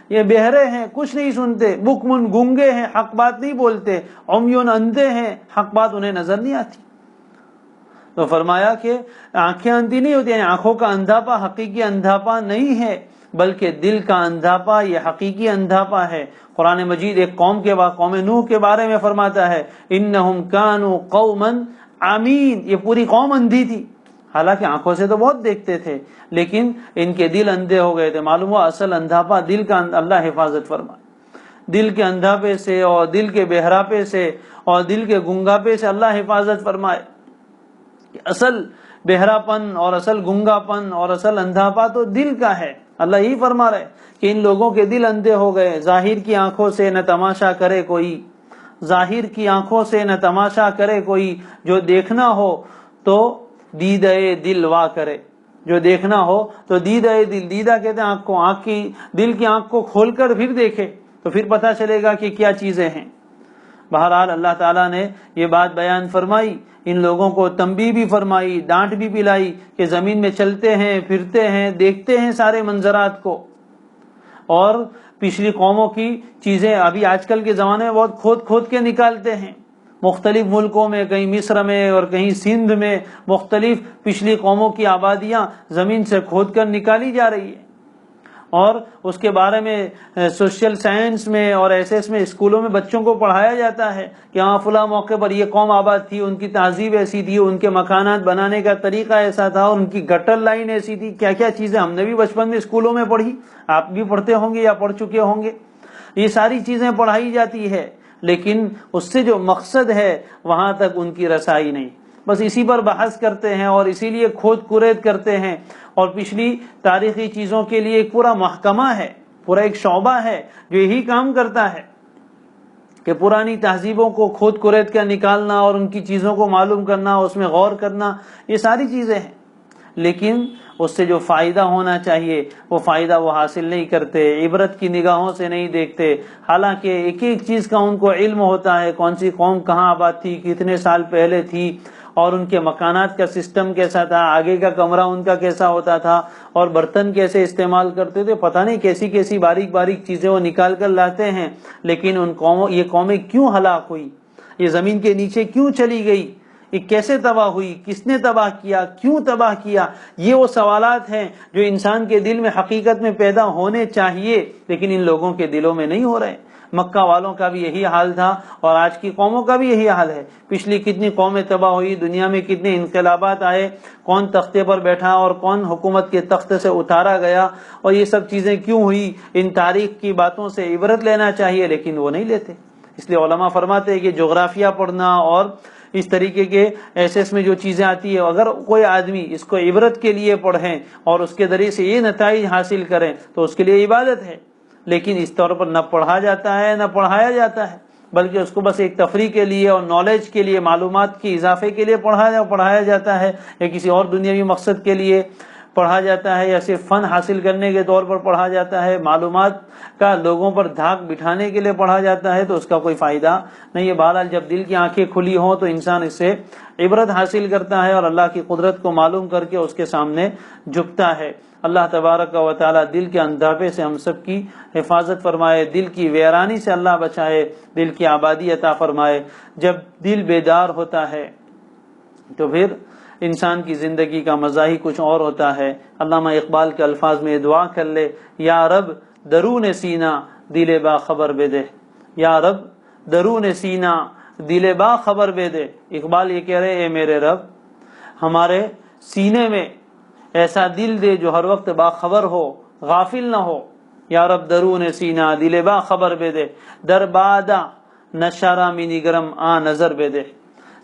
یہ بہرے ہیں کچھ نہیں سنتے، بکم گونگے ہیں حق بات نہیں بولتے، عمی اندھے ہیں حق بات انہیں نظر نہیں آتی. تو فرمایا کہ آنکھیں اندھی نہیں ہوتی، یعنی آنکھوں کا اندھاپا حقیقی اندھاپا نہیں ہے، بلکہ دل کا اندھاپا یہ حقیقی اندھاپا ہے. قرآن مجید ایک قوم قوم نوح کے بارے میں فرماتا ہے انہم کانوا قوما عمین، یہ پوری قوم اندھی تھی، حالانکہ آنکھوں سے تو بہت دیکھتے تھے لیکن ان کے دل اندھے ہو گئے تھے. معلوم ہوا اصل اندھاپا دل کا، اللہ حفاظت فرمائے. دل کے اندھاپے سے اور دل کے بہراپے سے اور دل کے گنگاپے سے اللہ حفاظت فرمائے. اصل بہراپن اور اصل گنگاپن اور اصل اندھاپا تو دل کا ہے. اللہ یہی فرما رہے کہ ان لوگوں کے دل اندھے ہو گئے. ظاہر کی آنکھوں سے نہ تماشا کرے کوئی، ظاہر کی آنکھوں سے نہ تماشا کرے کوئی، جو دیکھنا ہو تو دیدہ دل وا کرے. جو دیکھنا ہو تو دیدہ دل، دیدہ کہتے ہیں آنکھ کو، آنکھ کی، دل کی آنکھ کو کھول کر پھر دیکھے تو پھر پتہ چلے گا کہ کیا چیزیں ہیں. بہرحال اللہ تعالیٰ نے یہ بات بیان فرمائی، ان لوگوں کو تنبیہ بھی فرمائی، ڈانٹ بھی پلائی کہ زمین میں چلتے ہیں پھرتے ہیں، دیکھتے ہیں سارے منظرات کو، اور پچھلی قوموں کی چیزیں ابھی آج کل کے زمانے میں بہت کھود کھود کے نکالتے ہیں. مختلف ملکوں میں، کہیں مصر میں اور کہیں سندھ میں، مختلف پچھلی قوموں کی آبادیاں زمین سے کھود کر نکالی جا رہی ہیں، اور اس کے بارے میں سوشل سائنس میں اور ایس میں اسکولوں میں بچوں کو پڑھایا جاتا ہے کہ ہاں فلاں موقع پر یہ قوم آباد تھی، ان کی تہذیب ایسی تھی، ان کے مکانات بنانے کا طریقہ ایسا تھا، ان کی گٹر لائن ایسی تھی. کیا کیا چیزیں ہم نے بھی بچپن میں اسکولوں میں پڑھی، آپ بھی پڑھتے ہوں گے یا پڑھ چکے ہوں گے. یہ ساری چیزیں پڑھائی جاتی ہے، لیکن اس سے جو مقصد ہے وہاں تک ان کی رسائی نہیں. بس اسی پر بحث کرتے ہیں اور اسی لیے کھود کرید کرتے ہیں. اور پچھلی تاریخی چیزوں کے لیے ایک پورا محکمہ ہے، پورا ایک شعبہ ہے جو یہی کام کرتا ہے کہ پرانی تہذیبوں کو کھود کرید کر نکالنا اور ان کی چیزوں کو معلوم کرنا، اس میں غور کرنا، یہ ساری چیزیں ہیں. لیکن اس سے جو فائدہ ہونا چاہیے وہ فائدہ وہ حاصل نہیں کرتے، عبرت کی نگاہوں سے نہیں دیکھتے. حالانکہ ایک ایک چیز کا ان کو علم ہوتا ہے، کون سی قوم کہاں آباد تھی، کتنے سال پہلے تھی، اور ان کے مکانات کا سسٹم کیسا تھا، آگے کا کمرہ ان کا کیسا ہوتا تھا، اور برتن کیسے استعمال کرتے تھے. پتہ نہیں کیسی کیسی باریک باریک چیزیں وہ نکال کر لاتے ہیں. لیکن یہ قومیں کیوں ہلاک ہوئی، یہ زمین کے نیچے کیوں چلی گئی، یہ کیسے تباہ ہوئی، کس نے تباہ کیا، کیوں تباہ کیا، یہ وہ سوالات ہیں جو انسان کے دل میں حقیقت میں پیدا ہونے چاہیے، لیکن ان لوگوں کے دلوں میں نہیں ہو رہے. مکہ والوں کا بھی یہی حال تھا اور آج کی قوموں کا بھی یہی حال ہے. پچھلی کتنی قومیں تباہ ہوئی، دنیا میں کتنے انقلابات آئے، کون تختے پر بیٹھا اور کون حکومت کے تخت سے اتارا گیا، اور یہ سب چیزیں کیوں ہوئی. ان تاریخ کی باتوں سے عبرت لینا چاہیے لیکن وہ نہیں لیتے. اس لیے علماء فرماتے ہیں کہ جغرافیہ پڑھنا اور اس طریقے کے ایس میں جو چیزیں آتی ہے، اگر کوئی آدمی اس کو عبرت کے لیے پڑھیں اور اس کے ذریعے سے یہ نتائج حاصل کریں تو اس کے لیے عبادت ہے. لیکن اس طور پر نہ پڑھا جاتا ہے نہ پڑھایا جاتا ہے، بلکہ اس کو بس ایک تفریح کے لیے اور نالج کے لیے، معلومات کے اضافے کے لیے پڑھایا جاتا ہے، یا کسی اور دنیاوی مقصد کے لیے پڑھا جاتا ہے، یا صرف فن حاصل کرنے کے طور پر پڑھا جاتا ہے، معلومات کا لوگوں پر دھاک بٹھانے کے لیے پڑھا جاتا ہے، تو اس کا کوئی فائدہ نہیں ہے. بہرحال جب دل کی آنکھیں کھلی ہوں تو انسان اس سے عبرت حاصل کرتا ہے اور اللہ کی قدرت کو معلوم کر کے اس کے سامنے جھکتا ہے. اللہ تبارک و تعالی دل کے اندھاپے سے ہم سب کی حفاظت فرمائے، دل کی ویرانی سے اللہ بچائے، دل کی آبادی عطا فرمائے. جب دل بیدار ہوتا ہے تو پھر انسان کی زندگی کا مزہ ہی کچھ اور ہوتا ہے. علامہ اقبال کے الفاظ میں دعا کر لے، یا رب درون سینہ دل با خبر بے دے، یا رب درون سینہ دل با خبر بے دے. اقبال یہ کہہ رہے، اے میرے رب ہمارے سینے میں ایسا دل دے جو ہر وقت باخبر ہو، غافل نہ ہو. یا رب درون سینہ دل با خبر بے دے، در بادا نشارا می نگرم آ نظر بے دے.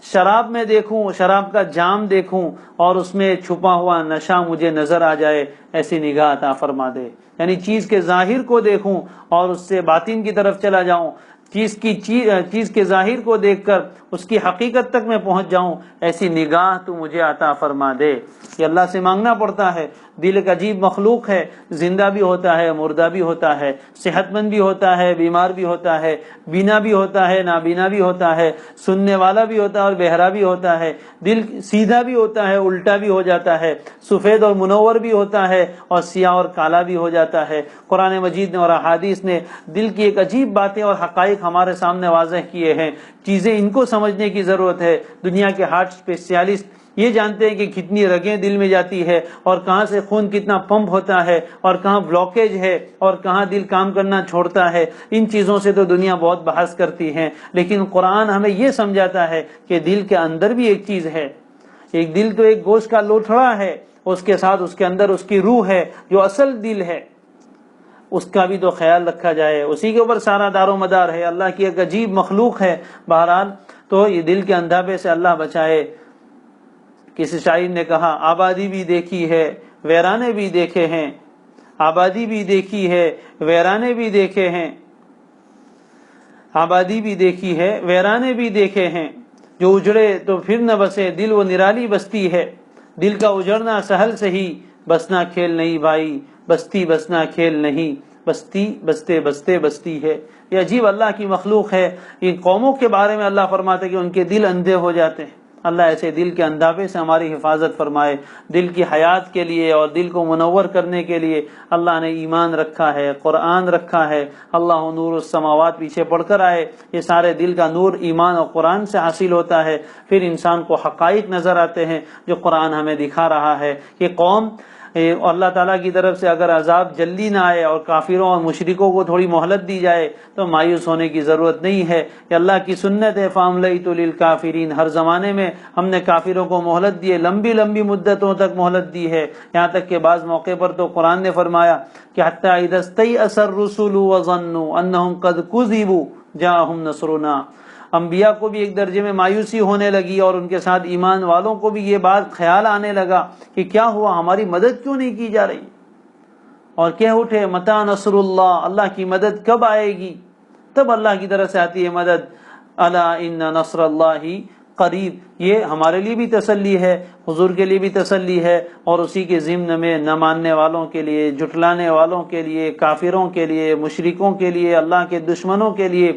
شراب میں دیکھوں، شراب کا جام دیکھوں اور اس میں چھپا ہوا نشہ مجھے نظر آ جائے، ایسی نگاہ عطا فرما دے. یعنی چیز کے ظاہر کو دیکھوں اور اس سے باطن کی طرف چلا جاؤں، چیز کے ظاہر کو دیکھ کر اس کی حقیقت تک میں پہنچ جاؤں، ایسی نگاہ تو مجھے عطا فرما دے۔ یہ اللہ سے مانگنا پڑتا ہے۔ دل ایک عجیب مخلوق ہے، زندہ بھی ہوتا ہے، مردہ بھی ہوتا ہے، صحت مند بھی ہوتا ہے، بیمار بھی ہوتا ہے، بینا بھی ہوتا ہے، نابینا بھی ہوتا ہے، سننے والا بھی ہوتا ہے اور بہرا بھی ہوتا ہے، دل سیدھا بھی ہوتا ہے، الٹا بھی ہو جاتا ہے، سفید اور منور بھی ہوتا ہے اور سیاہ اور کالا بھی ہو جاتا ہے۔ قرآن مجید نے اور احادیث نے دل کی ایک عجیب باتیں اور حقائق ہمارے سامنے واضح کیے ہیں۔ چیزیں ان کو سمجھنے کی ضرورت ہے۔ دنیا کے ہارٹ اسپیشلسٹ یہ جانتے ہیں کہ کتنی رگیں دل میں جاتی ہے اور کہاں سے خون کتنا پمپ ہوتا ہے اور کہاں بلاکیج ہے اور کہاں دل کام کرنا چھوڑتا ہے۔ ان چیزوں سے تو دنیا بہت بحث کرتی ہے، لیکن قرآن ہمیں یہ سمجھاتا ہے کہ دل کے اندر بھی ایک چیز ہے۔ ایک دل تو ایک گوشت کا لوتھڑا ہے، اس کے ساتھ اس کے اندر اس کی روح ہے جو اصل دل ہے، اس کا بھی تو خیال رکھا جائے، اسی کے اوپر سارا دار و مدار ہے۔ اللہ کی ایک عجیب مخلوق ہے۔ بہرحال تو یہ دل کے اندھاپے سے اللہ بچائے۔ کسی شاعر نے کہا، آبادی بھی دیکھی ہے ویرانے بھی دیکھے ہیں، آبادی بھی دیکھی ہے ویرانے بھی دیکھے ہیں، آبادی بھی دیکھی ہے ویرانے بھی دیکھے ہیں، جو اجڑے تو پھر نہ بسے دل وہ نرالی بستی ہے، دل کا اجڑنا سہل سہی بسنا کھیل نہیں بھائی، بستی بسنا کھیل نہیں، بستی بستے بستے بستی ہے۔ یہ عجیب اللہ کی مخلوق ہے۔ ان قوموں کے بارے میں اللہ فرماتے کہ ان کے دل اندھے ہو جاتے ہیں۔ اللہ ایسے دل کے اندھاپے سے ہماری حفاظت فرمائے۔ دل کی حیات کے لیے اور دل کو منور کرنے کے لیے اللہ نے ایمان رکھا ہے، قرآن رکھا ہے۔ اللہ نور السماوات پیچھے پڑھ کر آئے، یہ سارے دل کا نور ایمان اور قرآن سے حاصل ہوتا ہے۔ پھر انسان کو حقائق نظر آتے ہیں جو قرآن ہمیں دکھا رہا ہے۔ یہ قوم اللہ تعالیٰ کی طرف سے اگر عذاب جلدی نہ آئے اور کافروں اور مشرکوں کو تھوڑی مہلت دی جائے تو مایوس ہونے کی ضرورت نہیں ہے۔ یہ اللہ کی سنت ہے، فَأَمْلَيْتُ لِلْكَافِرِينَ۔ ہر زمانے میں ہم نے کافروں کو مہلت دی ہے، لمبی لمبی مدتوں تک مہلت دی ہے، یہاں تک کہ بعض موقع پر تو قرآن نے فرمایا کہ حَتَّى إِذَا اسْتَيْأَسَ الرُّسُلُ وَظَنُّوا أَنَّهُمْ قَدْ كُذِبُوا جَاءَهُمْ نَصْرُنَا۔ انبیاء کو بھی ایک درجے میں مایوسی ہونے لگی اور ان کے ساتھ ایمان والوں کو بھی یہ بات خیال آنے لگا کہ کیا ہوا، ہماری مدد کیوں نہیں کی جا رہی، اور کہہ اٹھے متى نصر اللہ، اللہ کی مدد کب آئے گی؟ تب اللہ کی طرف سے آتی ہے مدد۔ الا ان نصر اللہ قریب۔ یہ ہمارے لیے بھی تسلی ہے، حضور کے لیے بھی تسلی ہے، اور اسی کے ضمن میں نہ ماننے والوں کے لیے، جھٹلانے والوں کے لیے، کافروں کے لیے، مشرکوں کے لیے، اللہ کے دشمنوں کے لیے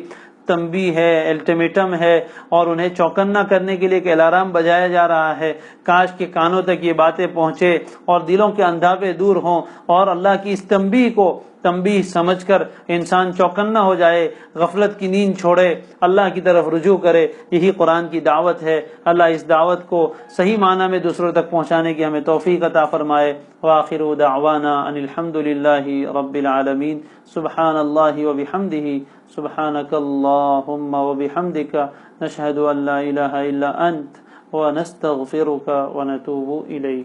تنبیہ ہے، الٹیمیٹم ہے، اور انہیں چوکنا کرنے کے لیے ایک الارم بجایا جا رہا ہے۔ کاش کے کانوں تک یہ باتیں پہنچے اور دلوں کے اندھاپے دور ہوں اور اللہ کی اس تنبیہ کو تنبیہ سمجھ کر انسان چوکنا ہو جائے، غفلت کی نیند چھوڑے، اللہ کی طرف رجوع کرے۔ یہی قرآن کی دعوت ہے۔ اللہ اس دعوت کو صحیح معنی میں دوسروں تک پہنچانے کی ہمیں توفیق عطا فرمائے۔ وآخر دعوانا ان الحمد للہ رب العالمین۔ سبحان اللہ وبحمدہ، سبحانک اللہم وبحمدک، نشہد ان لا الہ الا انت ونستغفرک ونتوب الیک۔